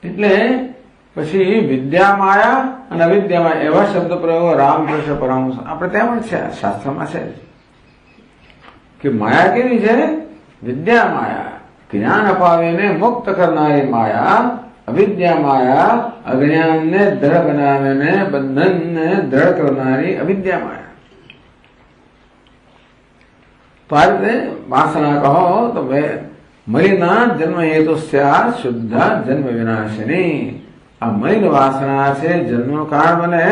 Speaker 1: એટલે પછી વિદ્યા માયા અને અવિદ્યા માયા એવા શબ્દ પ્રયોગો રામકૃષ્ણ પરમહંસ આપણે ત્યાં પણ છે, શાસ્ત્રમાં છે કે માયા કેવી છે? વિદ્યા માયા જ્ઞાન અપાવીને મુક્ત કરનારી માયા. અવિદ્યા માયા અજ્ઞાનને દ્રઢ બનાવીને બંધનને દ્રઢ કરનારી અવિદ્યા માયા. તો આ રીતે વાસના કહો તો મલિના જન્મ હેતુ શુદ્ધ જન્મ વિનાશિની. આ મલિન વાસના છે જન્મનું કારણ બને,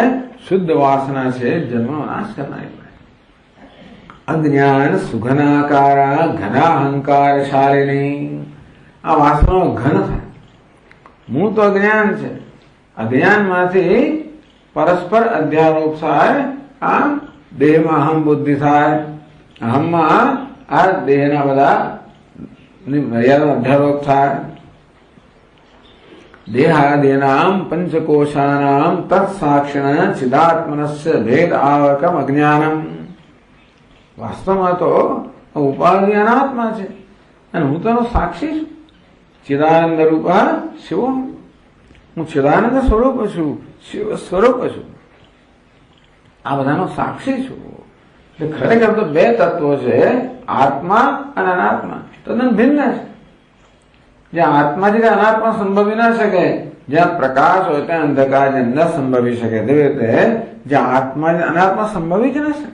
Speaker 1: શુદ્ધ વાસના છે જન્મનો નાશ કરનારી. અજ્ઞાન સુઘનાકારા ઘના અહંકાર શાલિની. આ વાસનાઓ ઘન થાય. મૂળ તો અજ્ઞાન છે. અજ્ઞાનમાંથી પરસ્પર અધ્યારોપ થાય. આ દેહમાં અહમ બુદ્ધિ થાય. અહમમાં આ દેહના બધા મર્યાદા અધ્યારોપ થાય. દેહાદીનામ પંચકોશાનામ તત્સાક્ષિણ ચિદાત્મનસ્ય ભેદ આવકમ અજ્ઞાનમ. વાસ્તવમાં તો ઉપાધિ અનાત્મા છે અને હું તેનો સાક્ષી છું. ચિદાનંદ રૂપ શિવો. હું ચિદાનંદ સ્વરૂપ છું, શિવ સ્વરૂપ છું. આ બધાનો સાક્ષી છું. એટલે ખરેખર તો બે તત્વો છે, આત્મા અને અનાત્મા. તદ્દન ભિન્ન છે. જ્યાં આત્મા છે ત્યાં અનાત્મા સંભવી ના શકે. જ્યાં પ્રકાશ હોય ત્યાં અંધકાર ન સંભવી શકે. તેવી રીતે જ્યાં આત્મા અનાત્મા સંભવી જ ન શકે.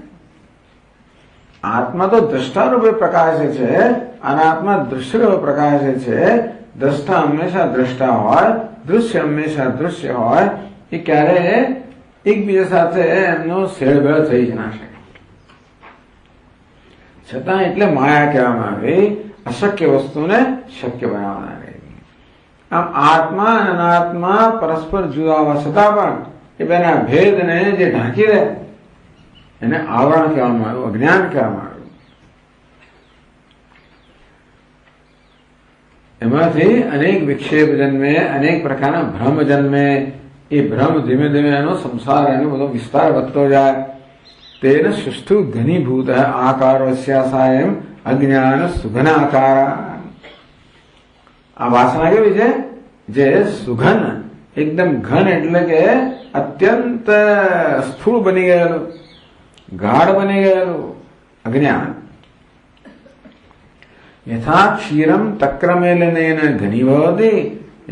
Speaker 1: આત્મા તો દ્રષ્ટા રૂપે પ્રકાશે છે, અનાત્મા દૃશ્ય રૂપે પ્રકાશે છે. દ્રષ્ટા હંમેશા દ્રષ્ટા હોય, દૃશ્ય હંમેશા દૃશ્ય હોય. એ ક્યારે એકબીજા સાથે એમનો શેરભેળ થઈ જ ના શકે. છતાં એટલે માયા કહેવામાં આવે, અશક્ય વસ્તુને શક્ય બનાવવામાં આવે. આમ આત્મા અને અનાત્મા પરસ્પર જુદા હોવા છતાં પણ એ બેના ભેદને જે ઢાંકી રહે એને આવરણ કહેવામાં આવ્યું, અજ્ઞાન કહેવામાં આવ્યું. એમાંથી અનેક વિક્ષેપ જન્મે, અનેક પ્રકારના ભ્રમ જન્મે. એ ભ્રમ ધીમે ધીમે એનો સંસાર એનો બધો વિસ્તાર વધતો જાય. તેન સુષ્ઠુ ઘનીભૂત આકારો સ્યાસાયમ અજ્ઞાન સુઘનાકાર. આ વાસના કેવી છે? જે સુઘન, એકદમ ઘન એટલે કે અત્યંત સ્થૂળ બની ગયેલું, ગાઢ બની ગયેલું અજ્ઞાન. યથા ક્ષીરમ તક્રમેલનેન ઘનીભવતી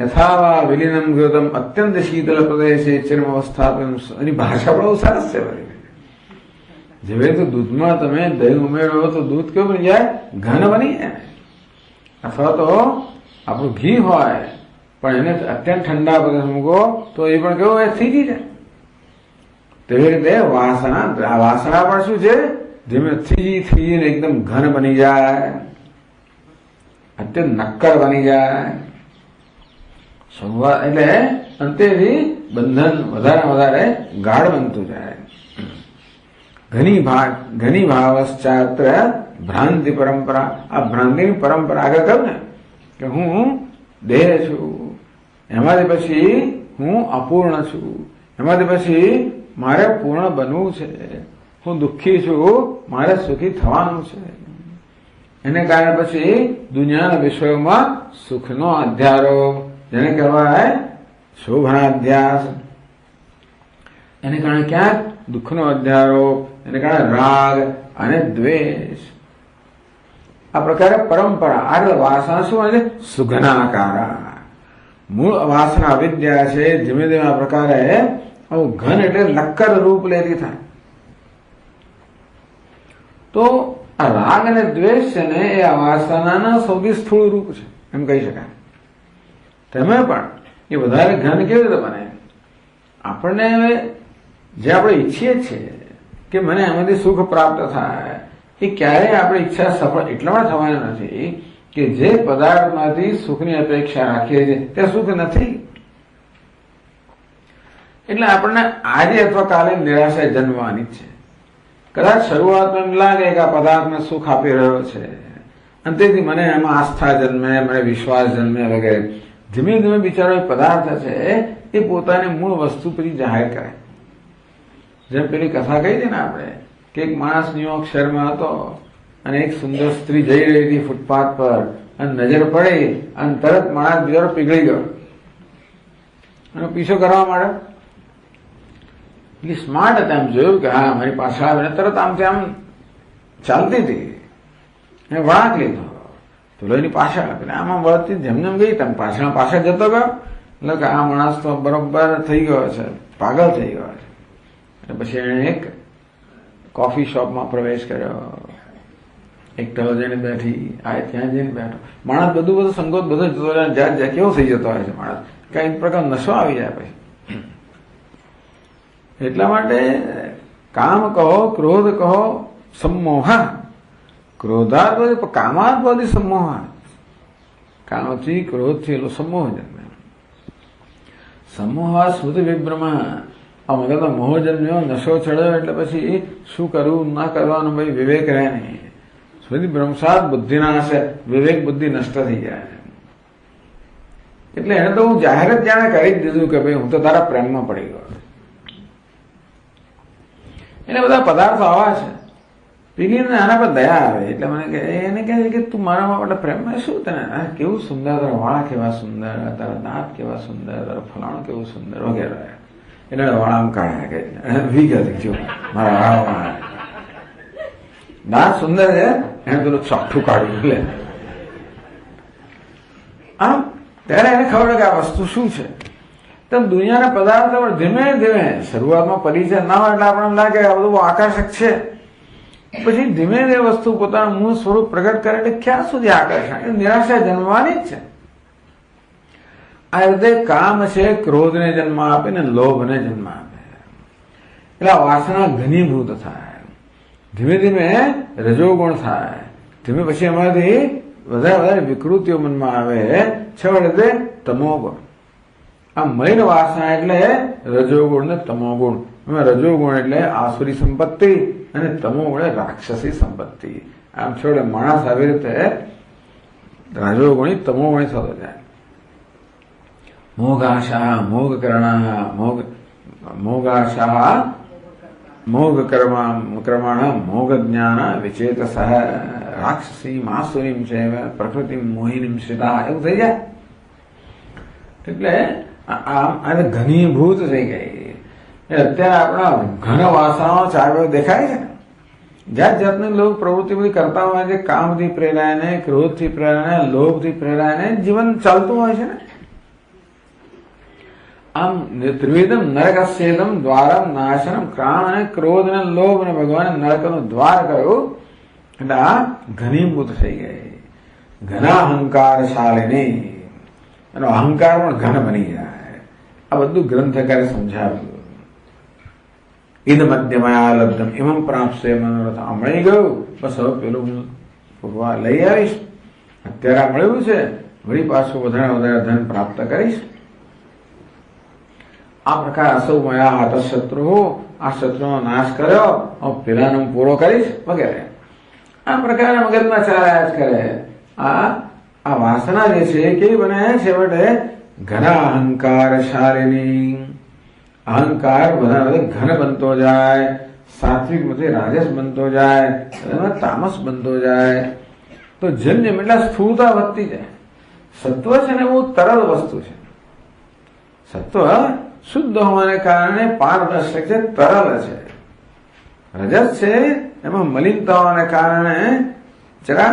Speaker 1: યથા વા વિલીનમ ઘૃતમ અત્યંત શીતલ પ્રદેશે ચિરમ અવસ્થાપન. એની ભાષા બહુ સરસ છે. જેવી રીતે દૂધમાં તમે દહીં ઉમેરો તો દૂધ કેવું બની જાય? ઘન બની જાય. અથવા તો આપણું ઘી હોય પણ એને અત્યંત ઠંડા પ્રદેશ મૂકો તો એ પણ કેવું હોય? થીજી જાય. તેવી રીતે વાસણા પણ શું છે? ધીમે થીજીને એકદમ ઘન બની જાય, અત્યંત નક્કર બની જાય. એટલે અંતેથી બંધન વધારે ગાઢ બનતું જાય. ઘણી ભાવશ્ચાત્ર ભ્રાંતિ પરંપરા. આ ભ્રાંતિની પરંપરા આગળ કહું ને કે હું દેહ છું, એમાંથી પછી હું અપૂર્ણ છું, એમાંથી પછી મારે પૂર્ણ બનવું છે, હું દુઃખી છું, મારે સુખી થવાનું છે. એને કારણે પછી દુનિયાના વિષયોમાં સુખનો અધ્યારો, જેને કહેવાય શોભનાધ્યાસ. એને કારણે ક્યાંક દુઃખનો અધ્યારો, એને કારણે રાગ અને દ્વેષ. આ પ્રકારે પરંપરા. આ વાસના શું હોય છે? સુઘનાકાર. મૂળ વાસના અવિદ્યા છે. ધીમે ધીમે આ પ્રકારે આવું ઘન એટલે નક્કર રૂપ લેતી થાય. તો આ રાગ અને દ્વેષ છે ને એ આ વાસનાના સૌથી સ્થૂળ રૂપ છે એમ કહી શકાય. તેમે પણ એ વધારે ઘન કેવી રીતે બને? આપણને જે આપણે ઈચ્છીએ છીએ કે મને એમાંથી સુખ પ્રાપ્ત થાય, એ ક્યારેય આપણી ઈચ્છા સફળ એટલામાં થવાની નથી કે જે પદાર્થમાંથી સુખની અપેક્ષા રાખીએ છીએ તે સુખ નથી. એટલે આપણને આજે અથવા કાલે નિરાશા જન્મવાની છે. કદાચ શરૂઆતમાં એમ લાગે કે આ પદાર્થને સુખ આપી રહ્યો છે અને તેથી મને એમાં આસ્થા જન્મે, મને વિશ્વાસ જન્મે વગેરે. ધીમે ધીમે બિચારો પદાર્થ છે એ પોતાની મૂળ વસ્તુ પછી જાહેર કરે. જેમ પેલી કથા કહી હતી ને આપણે કે એક માણસ ન્યુયોર્ક શહેરમાં હતો અને એક સુંદર સ્ત્રી જઈ રહી હતી ફૂટપાથ પર અને નજર પડી અને તરત માણસ બિચારો પીગળી ગયો અને પીછો કરવા માંડ્યો. એટલી સ્માર્ટ હતા, એમ જોયું કે હા મારી પાછળ આવીને તરત આમથી આમ ચાલતી હતી, એને વળાંક લીધો. પેલો એની પાછળ આમાં વળતી જેમ ગઈ તેમ પાછળ જતો ગયો. એટલે કે આ માણસ તો બરોબર થઈ ગયો છે, પાગલ થઈ ગયો છે. એટલે પછી એણે એક કોફી શોપમાં પ્રવેશ કર્યો. એક ટહલ જઈને બેઠી, આ ત્યાં જઈને બેઠો. માણસ બધું સંગોત બધો જતો રહે, જાત કેવો થઈ જતો હોય છે માણસ, કઈ પ્રકાર નશો આવી જાય પછી. એટલા માટે કામ કહો, ક્રોધ કહો, સંમોહા. ક્રોધાત કામાત્વાદી સંમોહા. કામથી ક્રોધથી એલો સંમોહ જન્મે. સંમોહા સ્મૃતિ વિભ્રમા. આ મગજનો મોહ જન્મ્યો, નશો ચડ્યો એટલે પછી શું કરવું ના કરવાનું ભાઈ વિવેક રહે નહીં. સ્મૃતિ ભ્રમસાદ બુદ્ધિ નાશે, વિવેક બુદ્ધિ નષ્ટ થઈ જાય. એટલે એને તો હું જાહેર જ જાણે કરી જ દીધું કે ભાઈ હું તો તારા પ્રેમમાં પડી ગયો. એટલે બધા પદાર્થો આવા છે. પીલીને આના પર દયા આવે એટલે મને કે એને કહે છે કે તું મારા માટે પ્રેમમાં શું તને કેવું સુંદર, તારા વાળા કેવા સુંદર, તારા દાંત કેવા સુંદર, તારા ફલાણું કેવું સુંદર વગેરે. એટલે વાળામ કાઢ્યા કે વિગત જો મારા વાળા દાંત સુંદર છે, એને પેલું ચોખ્ઠું કાઢ્યું. એટલે આમ ત્યારે એને ખબર કે આ વસ્તુ શું છે. તો દુનિયાના પદાર્થો ધીમે ધીમે શરૂઆતમાં પરિચય ના હોય એટલે આપણને લાગે આ બધું આકર્ષક છે. પછી ધીમે ધીમે વસ્તુ પોતાનું મૂળ સ્વરૂપ પ્રગટ કરે એટલે ક્યાં સુધી આકર્ષણ, નિરાશા જન્મવાની જ છે. આ રીતે કામ છે ક્રોધને જન્મ આપે ને લોભને જન્મ આપે, એટલે વાસના ઘનીભૂત થાય, ધીમે ધીમે રજોગુણ થાય, ધીમે પછી એમાંથી વધારે વિકૃતિઓ મનમાં આવે, છેવટે તમોગુણ. આ મલિન વાસના એટલે રજોગુણ ને તમોગુણ. રજોગુણ એટલે આસુરી સંપત્તિ અને તમોગુણ એટલે રાક્ષસી સંપત્તિ. આમ છોડે માણસ આવી રીતે રજોગુણી તમોગુણી થતો જાય. મોગાશા મોગ કરણા મોગાશા મોગ ક્રમણ મોગ જ્ઞાન વિચેતસ રાક્ષસી માસુરીમ છે પ્રકૃતિ મોહિનીમ શ્રિતા એવું થઈ જાય. એટલે આ ઘનીભૂત થઈ ગઈ. અત્યારે આપણા ઘન વાસનાઓ ચાવ્યો દેખાય છે. જાત જાતની લોક પ્રવૃત્તિ બધી કરતા હોય છે, કામથી પ્રેરાયને, ક્રોધથી પ્રેરાયને, લોભથી પ્રેરાયને જીવન ચાલતું હોય છે ને. આમ ત્રિવેદમ નરકસ્યેદમ દ્વારમ નાશનમ ક્રાણ અને ક્રોધ અને લોભ અને ભગવાને નરકનું દ્વાર કર્યું. એટલે આ ઘનીભૂત થઈ ગઈ, ઘનાહંકારશાળિની. એનો અહંકાર પણ ઘન બની જાય. આ બધું ગ્રંથકારે સમજાવ્યું. ઈદ મધ્યમયા લબ્ધમ ઇમમ પ્રાપ્સે મનોરથ. આ મળી ગયું, બસ હવે પેલું પૂરવા લઈ આવીશ. અત્યારે આ મળ્યું છે, વળી પાછું વધારે ધન પ્રાપ્ત કરીશ. આ પ્રકાર અસૌ મયા હત શત્રુ, આ શત્રુનો નાશ કર્યો, પેલાનો પૂરો કરીશ વગેરે. આ પ્રકારે મગજમાં ચાલ્યા જ કરે. આ વાસના જે છે કેવી બને છેવટે ઘણા અહંકારશાળીની. અહંકાર વધારે ઘન બનતો જાય, સાત્વિક માંથી રાજસ બનતો જાય, તામસ બનતો જાય. તો જેમ જેમ એટલે સ્થૂળતા વધતી જાય. સત્વ છે ને બહુ તરલ વસ્તુ છે. સત્વ શુદ્ધ હોવાને કારણે પારદર્શક છે, તરલ છે. રજસ છે એમાં મલિનતા હોવાને કારણે જરા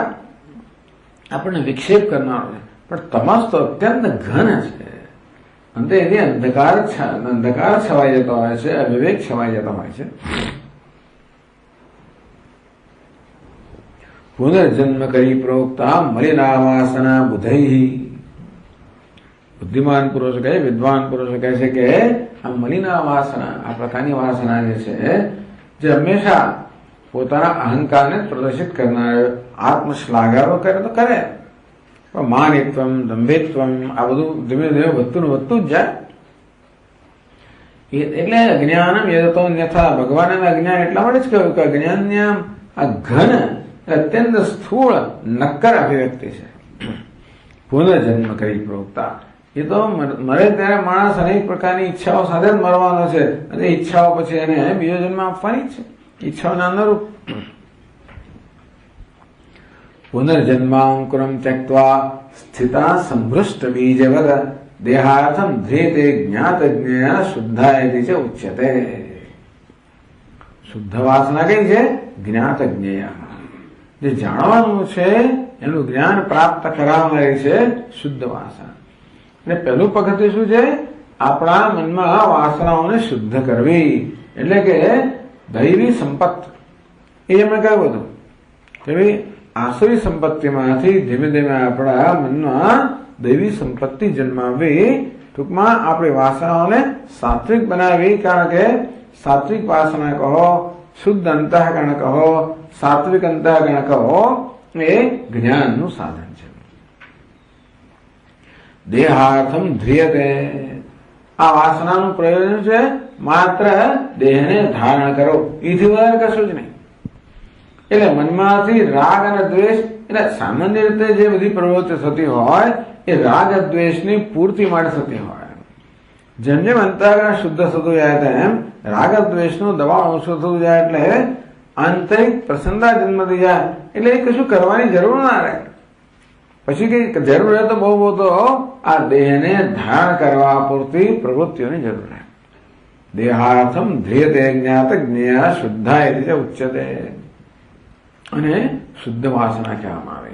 Speaker 1: આપણને વિક્ષેપ કરનારો છે. પણ તમસ તો અત્યંત ઘન છે. અંતે એની અંધકાર છવાઈ જતો હોય છે, અવિવેક છવાઈ જતો હોય છે. પુનર્જન્મ કરી પ્રોક્તા મલિના વાસના બુધૈ. બુદ્ધિમાન પુરુષ કહે, વિદ્વાન પુરુષ કહે છે કે આ મલિના વાસના, આ પ્રકારની વાસના જે છે, જે હંમેશા પોતાના અહંકારને પ્રદર્શિત કરનાર, આત્મશ્લાઘારો કરે તો કરે, પણ માનિત્વમ, દંભિત્વમ આ બધું ધીમે ધીમે વધતું જ જાય. એટલે અજ્ઞાનમ યદતો ન્યથા. ભગવાને અજ્ઞાન એટલા માટે જ કહ્યું કે અજ્ઞાનની આ ઘન અત્યંત સ્થૂળ નક્કર અભિવ્યક્તિ છે. પુનર્જન્મ કરી પ્રોક્તા. એ તો મરે ત્યારે માણસ અનેક પ્રકારની ઈચ્છાઓ સાથે જ મરવાનો છે, અને ઈચ્છાઓ પછી એને બીજો જન્મ આપવાની જ છે, ઈચ્છાઓના અનુરૂપ. પુનર્જન્માંકુરમ ત્યક્ત્વા સ્થિતા સંભૃષ્ટ બીજવદ દેહાર્થમ ધ્યેતે જ્ઞાત જ્ઞેય શુદ્ધાયતિ ચ ઉચ્યતે. શુદ્ધ વાસના કઈ છે? જ્ઞાત જ્ઞેય. જે જાણવાનું છે એનું જ્ઞાન પ્રાપ્ત કરાવનારી છે શુદ્ધ વાસના. એટલે પહેલું પગથિયું શું છે? આપણા મનમાં વાસનાઓને શુદ્ધ કરવી. એટલે કે દૈવી સંપત્તિ. એ એમણે કહ્યું હતું કે ભાઈ આસુરી સંપત્તિમાંથી ધીમે ધીમે આપણા મનમાં દૈવી સંપત્તિ જન્માવી. ટૂંકમાં આપણી વાસનાઓને સાત્વિક બનાવી. કારણ કે સાત્વિક વાસના કહો, શુદ્ધ અંતઃકરણ કહો, સાત્વિક અંતઃકરણ કહો, એ જ્ઞાનનું સાધન છે. દેહાર્થમ ધ્રિયતે. આ વાસનાનું પ્રયોજન છે માત્ર દેહને ધારણ કરો, એથી વધારે કશું જ નહીં. એટલે મનમાંથી રાગ અને દ્વેષ, એટલે સામાન્ય રીતે જે બધી પ્રવૃત્તિ થતી હોય એ રાગ દ્વેષની પૂર્તિ માટે થતી હોય. જેમ જેમ અંતઃકરણ શુદ્ધ થતું જાય તેમ રાગ દ્વેષનું દબાણ ઓછું થતું જાય, એટલે આંતરિક પ્રસન્નતા જન્મતી જાય. એટલે એ કશું કરવાની જરૂર ના રહે. પછી કઈ જરૂર રહે તો બહુ તો આ દેહને ધારણ કરવા પૂરતી પ્રવૃત્તિઓની જરૂર રહે. દેહાર્થમ ધ્યેયતે જ્ઞાત જ્ઞેય શુદ્ધાય ઉચ્યતે. અને શુદ્ધ વાસના કહેવામાં આવે.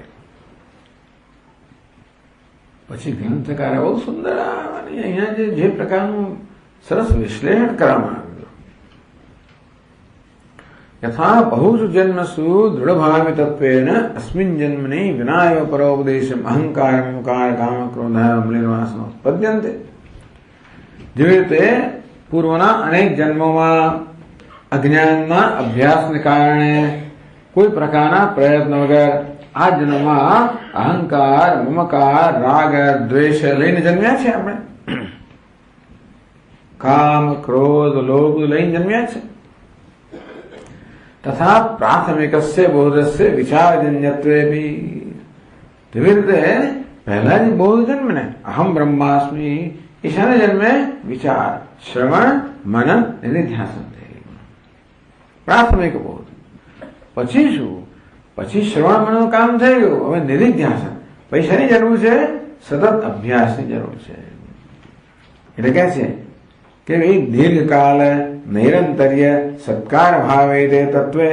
Speaker 1: પછી ગ્રંથકારે બહુ સુંદર અહીંયા જે પ્રકારનું સરસ વિશ્લેષણ કરવામાં આવ્યું. यथा बहुषु जन्मसु दृढ़भावि तत्वेन अस्मिन् जन्मनि विना एव परोपदेशम् अहंकार ममकार काम क्रोध मलिनवासना उत्पद्यन्ते। જેવી રીતે પૂર્વના અનેક જન્મોમાં અજ્ઞાનના અભ્યાસને કારણે કોઈ પ્રકારના પ્રયત્ન વગર આ જન્મમાં અહંકાર મમકાર રાગ દ્વેષ લઈને જન્મ્યા છે આપણે, કામ ક્રોધ લોભ લઈને જન્મ્યા છે। તથા પ્રાથમિકસ્ય બોધસ્ય વિચારજન્યત્વેપી, તેવી રીતે પહેલા જ બોધ જન્મને અહમ બ્રહ્માસ્મિ ઈશાને જન્મે વિચાર શ્રવણ મનન એને ધ્યાસન થઈ ગયું, પ્રાથમિક બોધ। પછી શું? પછી શ્રવણ મનન કામ થઈ ગયું, હવે નિધિધ્યાસન। પછી શેની જરૂર છે? સતત અભ્યાસની જરૂર છે। એટલે કે છે કે ભાઈ દીર્ઘકાલ નૈરંતર્ય સત્કાર ભાવે તે તત્વે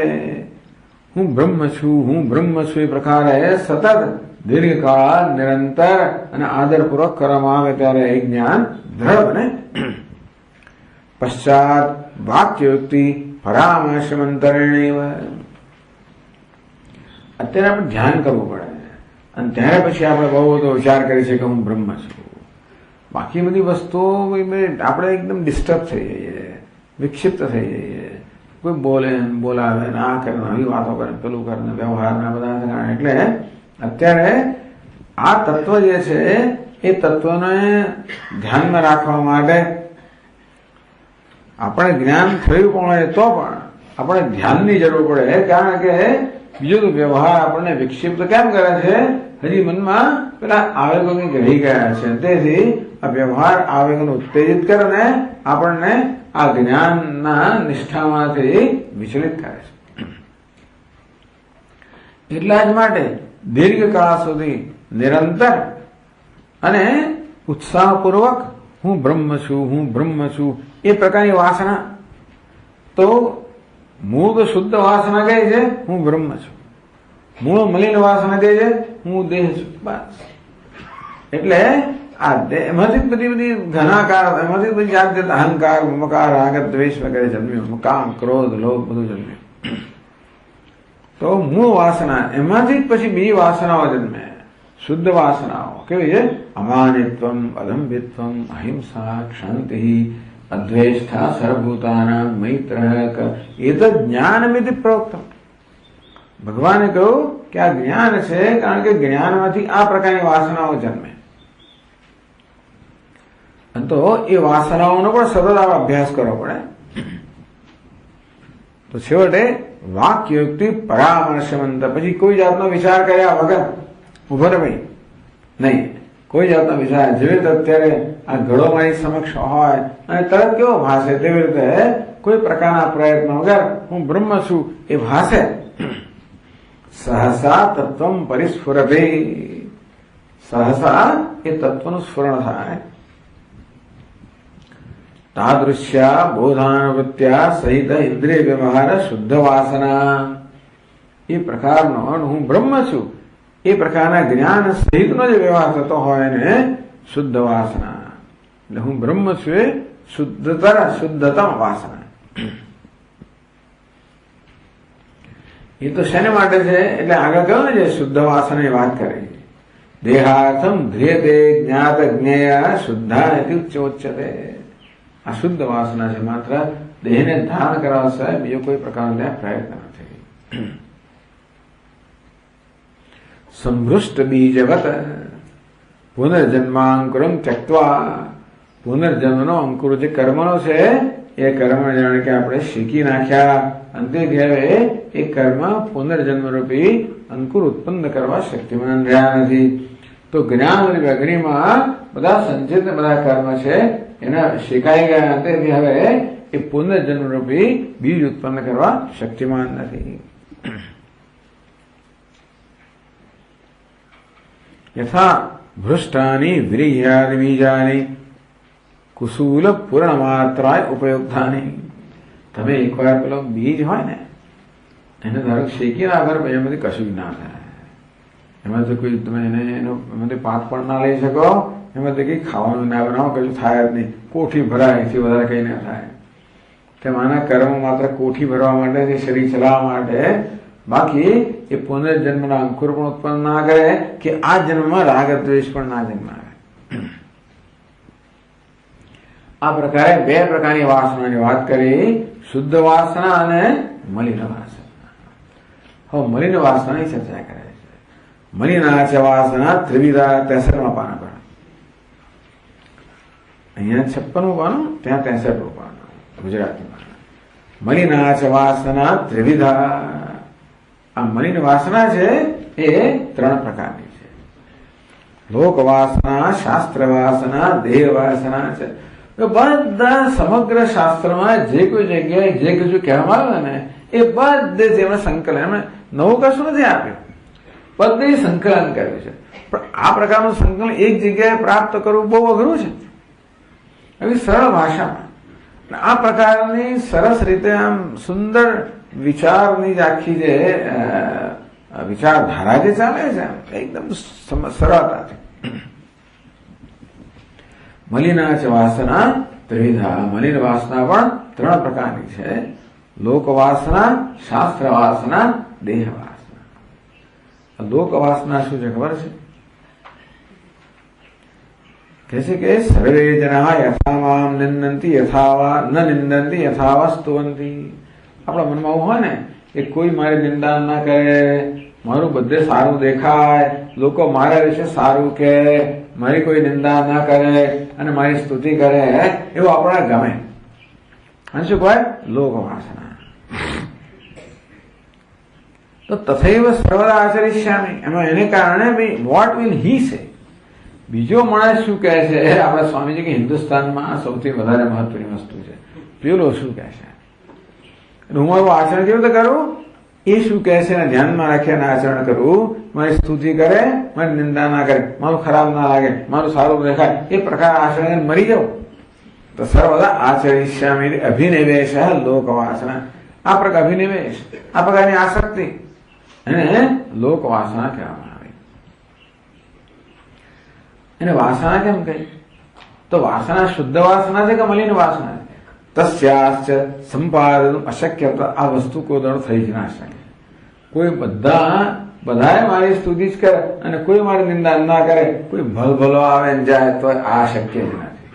Speaker 1: હું બ્રહ્મ છું એ પ્રકારે સતત દીર્ઘકાળ નિરંતર અને આદરપૂર્વક કરવામાં આવે ત્યારે એ જ્ઞાન દ્રઢ બને। પશ્ચાત વાક્યોક્તિ પરામર્શમંતરેણેવ, અત્યારે આપણે ધ્યાન કરવું પડે અને ત્યારે પછી આપણે બહુ બધો વિચાર કરી છે કે હું બ્રહ્મ છું। બાકી બધી વસ્તુઓ આપણે એકદમ ડિસ્ટર્બ થઈ જઈએ, વિક્ષિપ્ત થઈ જઈએ, કોઈ બોલાવે ને આ કરે આવી વાતો કરે પેલું કરે વ્યવહારના બધા। એટલે અત્યારે આ તત્વ જે છે એ તત્વને ધ્યાનમાં રાખવા માટે આપણે જ્ઞાન થયું પણ હોય તો પણ આપણે ધ્યાનની જરૂર પડે, કારણ કે બીજો તો વ્યવહાર આપણને વિક્ષિપ્ત કેમ કરે છે? હજી મનમાં પેલા આવેગો કંઈક રહી ગયા છે, તેથી આ વ્યવહાર આવેગોને ઉત્તેજિત કરે ને આપણને આ જ્ઞાનના નિષ્ઠામાંથી વિચલિત કરે છે। એટલા જ માટે દીર્ઘકાળ સુધી નિરંતર અને ઉત્સાહપૂર્વક હું બ્રહ્મ છું એ પ્રકારની વાસના, તો મૂળ તો શુદ્ધ વાસના કઈ છે? હું બ્રહ્મ છું। મૂળ મલિન વાસના કઈ છે? હું દેહ છું, બસ। એટલે આ એમાંથી બધી ઘનાકાર, એમાંથી બધી જાત અહંકાર મમકાર રાગ દ્વેષ વગેરે જન્મ્યું, કામ ક્રોધ લોભ બધું જન્મ્યું। તો મૂળ વાસના એમાંથી જ પછી બીજી વાસનાઓ જન્મે, શુદ્ધ વાસનાઓ કેવી છે? અમાનિત્વમ અલંબિત્વમ અહિંસા ક્ષાંતિ અદ્વેષ્ટા સર્વભૂતાનાં મૈત્ર એતદ જ્ઞાનમિતિ પ્રોક્તમ। ભગવાને કહ્યું કે આ જ્ઞાન છે, કારણ કે જ્ઞાનમાંથી આ પ્રકારની વાસનાઓ જન્મે। તો એ વાસનાઓનો પણ સતત અભ્યાસ કરવો પડે। તો છેવટે વાક્યોક્તિ પરામર્શમંત, પછી કોઈ જાતનો વિચાર કર્યા વગર ઉભો ને ભાઈ નહીં, કોઈ જાતનો વિચાર, જેવી રીતે અત્યારે આ ઘડો મારી સમક્ષ હોય અને તરત કેવો ભાષે તેવી રીતે કોઈ પ્રકારના પ્રયત્ન વગર હું બ્રહ્મ છું એ ભાષે। સહસા તત્વમ પરિસ્ફુરતે, સહસા એ તત્વનું સ્ફુરણ થાય। તાદૃશ્યા બોધાનુવૃત્યા સહિત ઇન્દ્રિય વ્યવહાર શુદ્ધ વાસના, એ પ્રકારનો હું બ્રહ્મ છું એ પ્રકારના જ્ઞાન સહિતનો જે વ્યવહાર થતો હોય ને શુદ્ધ વાસના, એટલે હું બ્રહ્મ છું એ શુદ્ધતમ વાસના। એ તો શેને માટે છે? એટલે આગળ કહ્યું ને જે શુદ્ધ વાસનાની વાત કરી, દેહાર્થમ ધ્રિયતે જ્ઞાત જ્ઞેય શુદ્ધા ઇતિ ઉચ્યતે। આ શુદ્ધ વાસના છે, માત્ર દેહને ધારણ કરવા સિવાય બીજો કોઈ પ્રકારનો ત્યાં પ્રયત્ન નથી। સંભૃષ્ટ બીજવત પુનર્જન્માંકુરમ ત્યક્ત્વા, પુનર્જન્મનો અંકુર જે કર્મનો છે એ કર્મ જાણે કે આપણે શીખી નાખ્યા, અંતે હવે એ કર્મ પુનર્જન્મ રૂપી અંકુર ઉત્પન્ન કરવા શક્તિમાન રહ્યા નથી। તો જ્ઞાન અગ્નિમાં બધા સંચિત બધા કર્મ છે એના શીખાઈ ગયા, તેથી હવે એ પુનર્જન્મ રૂપી બીજ ઉત્પન્ન કરવા શક્તિમાન નથી। યથા ભૃષ્ટાની વ્રીહ્યાદિ બીજાની કુસૂલ પૂર્ણ માત્રાય ઉપયોગતાની, તમે એકવાર પેલો બીજ હોય ને એને ધારો શેકી નાખો પછી એમાંથી કશું જ ના થાય, એમાંથી કોઈ તમે એમાંથી પાક પણ ના લઈ શકો, એમાંથી કઈ ખાવાનું ના બનાવો, કશું થાય જ નહીં, કોઠી ભરાય એથી વધારે કઈ ના થાય। કે માના કર્મ માત્ર કોઠી ભરવા માટે છે, શરીર ચલાવવા માટે, બાકી એ પુનર્જન્મના અંકુર પણ ઉત્પન્ન ના કરે કે આ જન્મમાં રાગ દ્વેષ પણ ના જન્માવે. આ પ્રકારે બે પ્રકારની વાસનાની વાત કરી, શુદ્ધ વાસના અને મલિન વાસના. હવે મલિન વાસનાની ચર્ચા કરે છે. મલિના ચ વાસના ત્રિવિધા 63 પાના પર. અહીંયા 56 પાનું, ત્યાં 63 પાનું ગુજરાતીમાં. મલિના ચ વાસના ત્રિવિધા. આ મલિન વાસના છે એ 3 પ્રકારની છે. લોક વાસના, શાસ્ત્ર વાસના, દેહ વાસના છે. બધા સમગ્ર શાસ્ત્રમાં જે કોઈ જગ્યાએ જે કશું કહેવામાં આવે ને એ બધે જેમણે સંકલન, એમણે નવું કશું નથી આપ્યું, બધે સંકલન કર્યું છે. પણ આ પ્રકારનું સંકલન એક જગ્યાએ પ્રાપ્ત કરવું બહુ અઘરું છે, એવી સરળ ભાષામાં. આ પ્રકારની સરસ રીતે આમ સુંદર વિચારની જ આખી જે વિચારધારા જે ચાલે છે એકદમ સરળતાથી. મલિના ચ વાસના ત્રિવિધા. મલિન વાસના પણ 3 પ્રકારની છે. લોક વાસના, શાસ્ત્ર વાસના, દેહ વાસના. લોક વાસના શું છે ખબર છે? કહે છે કે સર્વે જના યથા મામ નિંદંતી યથા ન નિંદંતી યથા સ્તુવંતી. આપણા મનમાં એવું હોય ને કે કોઈ મારી નિંદા ના કરે, મારું બધે સારું દેખાય, લોકો મારા વિશે સારું કે, મારી કોઈ નિંદા ના કરે અને મારી સ્તુતિ કરે, એવું આપણા ગમે. અને શું કહેવાય? લોક વાસના. તો તથૈવ સર્વદા આચરિષ્યામિ. એમાં એને કારણે ભાઈ વોટ વિલ હી સે, બીજો માણસ શું કહે છે. આપણા સ્વામીજી કે હિન્દુસ્તાનમાં સૌથી વધારે મહત્વની વસ્તુ છે પેલો શું કહે છે, હું મારું આચરણ કેવી રીતે કરું, એ શું કહે છે એને ધ્યાનમાં રાખીને આચરણ કરવું. મારી સ્તુતિ કરે, મારી નિંદા ના કરે, મારું ખરાબ ના લાગે, મારું સારું દેખાય, એ પ્રકાર આચરણ મરી જાઉં. તો સર્વદા આચરિષ્યામિ અભિનિવેશ લોક વાસના. આ પ્રકાર અભિનિવેશ, આ પ્રકારની આસક્તિ એને લોક વાસના કહેવામાં આવે. એને વાસના કેમ કહી? તો વાસના શુદ્ધ વાસના છે કે મલિન વાસના છે? તસ્યાશ્ચ સંપાદન અશક્ય. આ વસ્તુ કોઈ દળ થઈ જ ના શકે. કોઈ બધાએ મારી સ્તુતિ જ કરે અને કોઈ મારી નિંદા ના કરે, કોઈ ભલભલો આવે ને જાય તો આ શક્ય જ નથી.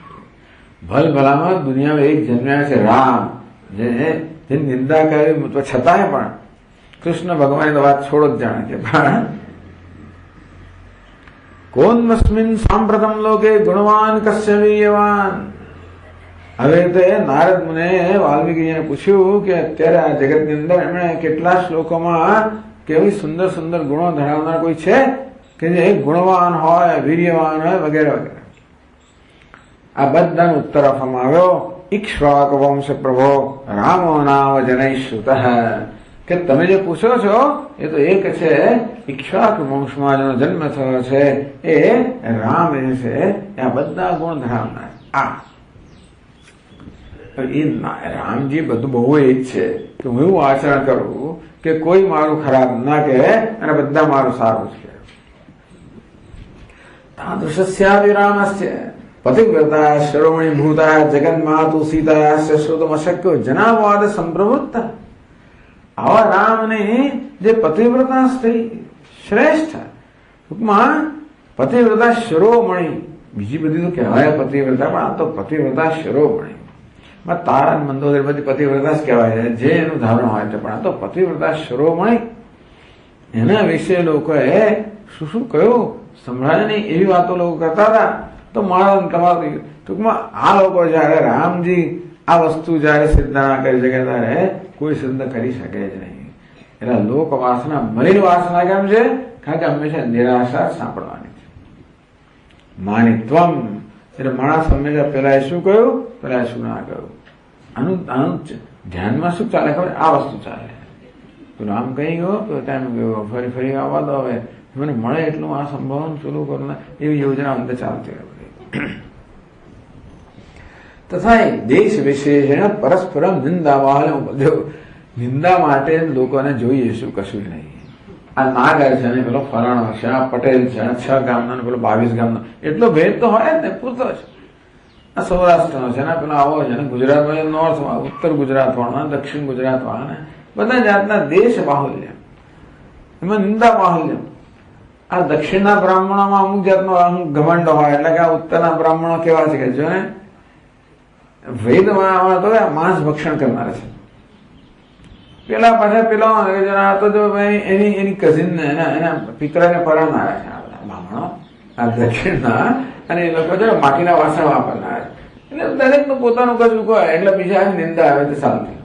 Speaker 1: ભલભલામાં દુનિયામાં એક જન્મ્યા છે રામ, જે નિંદા કરે તો છતાંય પણ કૃષ્ણ ભગવાનની તો વાત છોડો જ જાણે કે કોન્મસ્મિન સાંપ્રતમ લોકે ગુણવાન કસ્ય વીર્યવાન. હવે તે નારદ મુને વાલ્મીકીજીને પૂછ્યું કે અત્યારે આ જગતની અંદર એમણે કેટલા શ્લોકોમાં કેવી સુંદર સુંદર ગુણો ધરાવનાર કોઈ છે કે જે ગુણવાન હોય, વીર્યવાન હોય, વગેરે વગેરે. આ બધાનો ઉત્તર આપવામાં આવ્યો. ઇક્ષ્વાક વંશ પ્રભો રામો નામ જનૈ શ્રુતઃ. કે તમે જે પૂછો છો એ તો એક છે, ઇક્ષ્વાક વંશમાં જેનો જન્મ થયો છે એ રામ એ છે. આ બધા ગુણ ધરાવનાર. એ રામજી બધું બહુ એ જ છે કે હું એવું આચરણ કરું કે કોઈ મારું ખરાબ ના કહે અને બધા મારું સારું જ કહે. તાદૃશસ્યાપી રામસ્ય પતિવ્રતા શિરોમણી ભૂતા જગન્માતુ સીતા શ્રુતમ અશક્યો જનાવાદ સંપ્રવૃત્ત. આવા રામની જે પતિવ્રતા સ્ત્રી શ્રેષ્ઠ, ટૂંકમાં પતિવ્રતા શિરોમણી, બીજી બધી તો કહેવાય પતિવ્રતા, પણ આ તો પતિવ્રતા શિરોમણી. તારા મંદોદર બધી પતિવ્રતા જ કહેવાય છે જે એનું ધારણ હોય છે, પણ આ તો પતિવ્રતા શિરોમણી. એના વિશે લોકોએ શું શું કહ્યું સંભળાય નહીં એવી વાતો લોકો કરતા હતા. તો મારા તમારું ટૂંકમાં આ લોકો જયારે રામજી આ વસ્તુ જયારે સિદ્ધ ના કરી શકે ત્યારે કોઈ સિદ્ધ કરી શકે જ નહીં. એટલે લોક વાસના મલિન વાસના કેમ છે? કારણ કે હંમેશા નિરાશા સાંભળવાની છે. માનિત્વમ એટલે માણસ હંમેશા પેલા શું કહ્યું, પેલા શું ના કહ્યું. આનું ધ્યાનમાં શું ચાલે ખબર? આ વસ્તુ ચાલે. પેલું આમ કહી ગયો તો તેમ ગયો, ફરી આવવા દો, હવે મને મળે એટલું આ સંભાવન પેલું કરું, એવી યોજના અંદર ચાલતી રહે. તથા દેશ વિશેષણ પરસ્પરમ નિંદાવાહ. નિંદા માટે લોકોને જોઈએ શું કશું નહીં. આ નાગર છે ને પેલો ફલાણો છે, આ પટેલ છે, 6 ગામનો ને પેલો 22 ગામનો, એટલો ભેદ તો હોય ને પૂરતો છે. આ સૌરાષ્ટ્રનો છે ને પેલો આવો છે ને ગુજરાતમાં નોર્થમાં, ઉત્તર ગુજરાત વાળા, દક્ષિણ ગુજરાત વાળા, બધા જાતના દેશ બાહુલ્ય, એમાં નિંદા બાહુલ્ય. આ દક્ષિણના બ્રાહ્મણોમાં અમુક જાતનો અમુક ઘમંડ હોય, એટલે કે આ ઉત્તરના બ્રાહ્મણો કેવા છે કે જો ને વેદમાં તો માંસ ભક્ષણ કરનાર છે. પેલા પાછા પેલા તો જો એની કઝિન ને એના પિતરાને પરણનારા છે આ બધા બ્રાહ્મણો આ દક્ષિણના, અને એ લોકો જો માટીના વાસણ વાપરનાર. એટલે દરેકનું પોતાનું કશું હોય એટલે બીજા નિંદા આવે તો ચાલતી.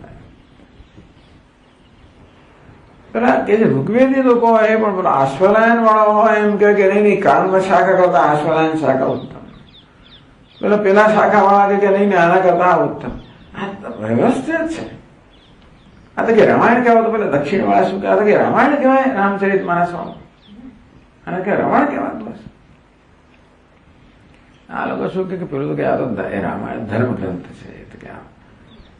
Speaker 1: પેલા કે જે ઋગ્વેદી લોકો હોય એ પણ પેલા આશ્વલાયન વાળા હોય એમ કે નહીં કાનમાં શાખા કરતા આશ્વલાયન શાખા ઉત્તમ. પેલા શાખા વાળા કે નહીં આના કરતા આ ઉત્તમ. આ વ્યવસ્થિત છે. આ તો કે રામાયણ કહેવાય તો પેલા દક્ષિણ વાળા શું કહેવાય કે રામાયણ કહેવાય, રામચરિત માનસ વાળું અને કે રામાયણ કહેવાતું હશે. આ લોકો શું કે પેલું તો કે આ તો રામાયણ ધર્મ ગ્રંથ છે. તો કે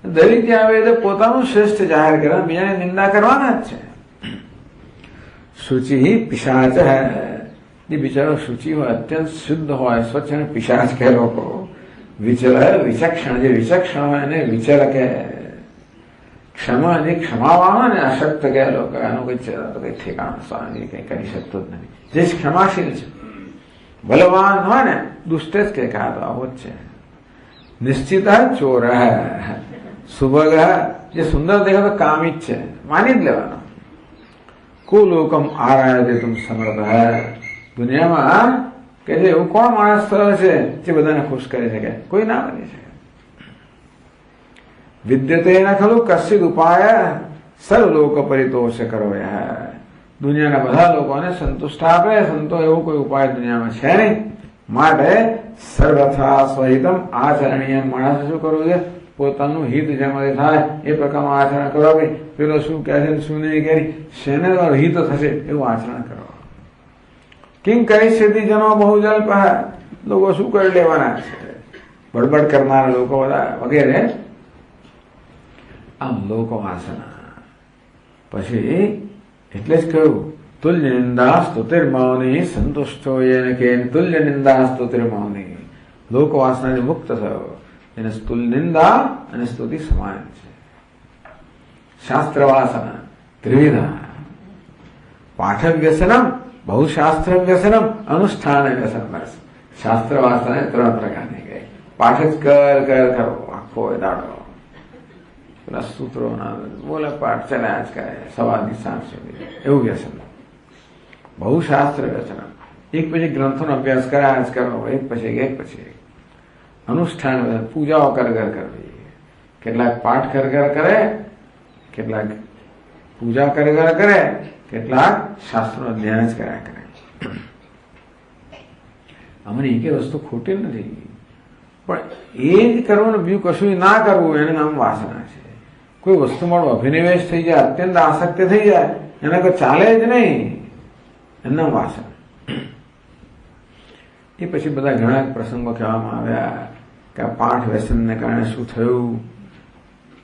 Speaker 1: દરેક ત્યાં આવે એટલે પોતાનું શ્રેષ્ઠ જાહેર કરે, બીજાને નિંદા કરવાના જ છે. શુચિ પિશાચ હૈ, જે બિચારો શુચિ હોય, અત્યંત શુદ્ધ હોય, સ્વચ્છ, અને પિશાચ કહે લોકો. વિચલ વિચક્ષણ, જે વિચક્ષણ હોય એને વિચલ કહે. ક્ષમા, જે ક્ષમાવાળો ને અશક્ત કહે લોકો, એનું કઈ ઠેકાણું સ્વામી કઈ કરી શકતો જ નથી. જે ક્ષમાશીલ છે, બલવાન હોય ને દુષ્ટ જ કે આવો જ છે. નિશ્ચિત ચોર સુભગ, જે સુંદર દેખાતો કામી જ છે, માની જ લેવાનો. કુલોકમ આરાય તુમ સમર્થ, દુનિયામાં કે જે એવું કોણ માણસ થયો છે જે બધાને ખુશ કરી શકે? કોઈ ના બની શકે. વિદ્યતે ના ખલું કશિદ ઉપાય સર્વલોક પરિતોષ કરો. દુનિયાના બધા લોકોને સંતુષ્ટ આપે સંતો એવું કોઈ ઉપાય દુનિયામાં છે નહીં. માટે સર્વથા સ્વહિતમ આચરણીય, માણસે શું કરવું છે? પોતાનું હિત જેમાંથી થાય એ પ્રકારનું આચરણ કરવા. ભાઈ પેલો શું કહે છે શું નહીં કરી, શેને હિત થશે એવું આચરણ કરવા. કિંગ કરી સ્થિતિજનો બહુ જલ્પ, લોકો શું કરી લેવાના છે? બડબડ કરનારા લોકો બધા વગેરે. આમ લોકો વાસના. પછી એટલે જ કહ્યું તુલ્ય નિંદા સ્તુતિર મૌની સંતુષ્ટો એને કે તુલ્ય નિંદા સ્તુતિર મૌની. લોક વાસનાથી મુક્ત થયો એને તુલ્ય નિંદા અને સ્તુતિ સમાન છે. શાસ્ત્ર વાસના ત્રિવિધા, પાઠ વ્યસનમ, બહુશાસ્ત્ર વ્યસનમ, અનુષ્ઠાન વ્યસન. બસ શાસ્ત્ર વાસના 3 પ્રકારની ગઈ. પાઠ જ કર કરો આખો દાડો, પેલા સૂત્રોના બોલે પાઠ ચાલ્યા જ કરે સવારની સાંજ સુધી, એવું વ્યસન. બહુશાસ્ત્ર વ્યસન, એક પછી ગ્રંથોનો અભ્યાસ કર્યા જ કરો, એક પછી એક. અનુષ્ઠાન પૂજાઓ કર કરવી, કેટલાક પાઠ કર કરે, કેટલાક પૂજા કર કરે, કેટલાક શાસ્ત્રનો અધ્યયન જ કર્યા કરે. અમને એક વસ્તુ ખોટી નથી, પણ એ જ કરવાનું બીજું કશું ના કરવું એને નામ વાસના છે. કોઈ વસ્તુમાં અભિનિવેશ થઈ જાય, અત્યંત આસક્તિ થઈ જાય, એને કોઈ ચાલે જ નહીં, એના વાસના. એ પછી બધા ઘણા પ્રસંગો કહેવામાં આવ્યા કે આ પાઠ વ્યસનને કારણે શું થયું.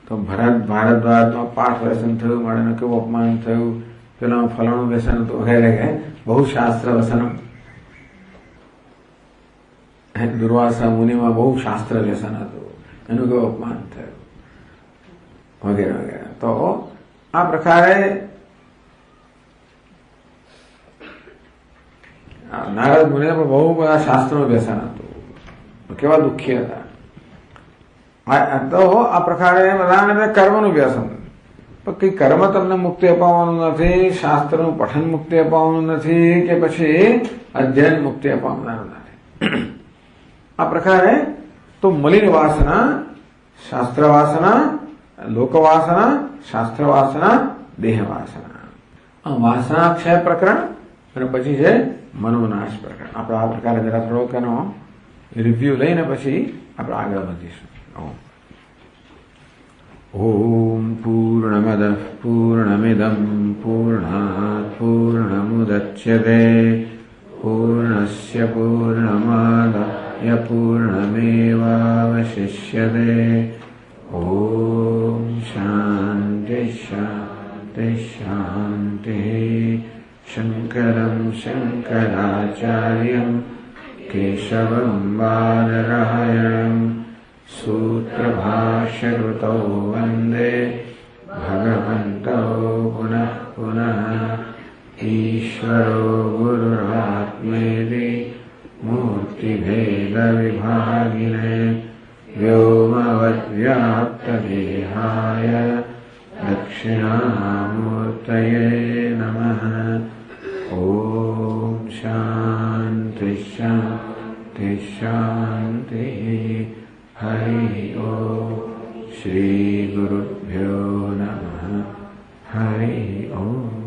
Speaker 1: તો ભારદ્વાજમાં પાઠ વ્યસન થયું, મારે કેવું અપમાન થયું, પેલા ફલાણું વ્યસન હતું વગેરે. બહુ શાસ્ત્ર વ્યસન, દુર્વાસા મુનિમાં બહુ શાસ્ત્ર વ્યસન હતું, એનું કેવું અપમાન થયું વગેરે વગેરે. તો આ પ્રકારે નારદ મુનિને પણ બહુ બધા શાસ્ત્રનું વ્યસન હતું, કેવા દુઃખી હતા. તો આ પ્રકારે બધાને કર્મનું વ્યસન. પણ કઈ કર્મ તમને મુક્તિ અપાવવાનું નથી, શાસ્ત્રનું પઠન મુક્તિ અપાવવાનું નથી, કે પછી અધ્યયન મુક્તિ અપાવવાનું નથી. આ પ્રકારે તો મલિન વાસના, શાસ્ત્ર વાસના, લોકવાસના, શાસ્ત્ર વાસના, દેહ વાસના. આ વાસના ક્ષય પ્રકરણ અને પછી છે મનોનાશ પ્રકરણ. આપણે આ પ્રકારે જરા થોડોક એનો રિવ્યુ લઈને પછી આપણે આગળ વધીશું. ઓમ પૂર્ણમદ પૂર્ણમિદમ પૂર્ણાત પૂર્ણમુદચ્યતે પૂર્ણસ્ય પૂર્ણમાદાય પૂર્ણમેવાવશિષ્યતે. ઓમ શાંતિ શાંતિ શાંતિ. શંકરં શંકરાચાર્યં केशवं बादरायणं सूत्रभाष्यकृतौ वन्दे भगवन्तौ पुनः पुनः। ईश्वरो गुरुरात्मेति मूर्तिभेदविभागिने व्योमवद्व्याप्तदेहाय दक्षिणामूर्तये नमः। ॐ शान्ति शान्ति शान्तिः। हरिः ॐ। श्रीगुरुभ्यो नमः। हरिः ॐ।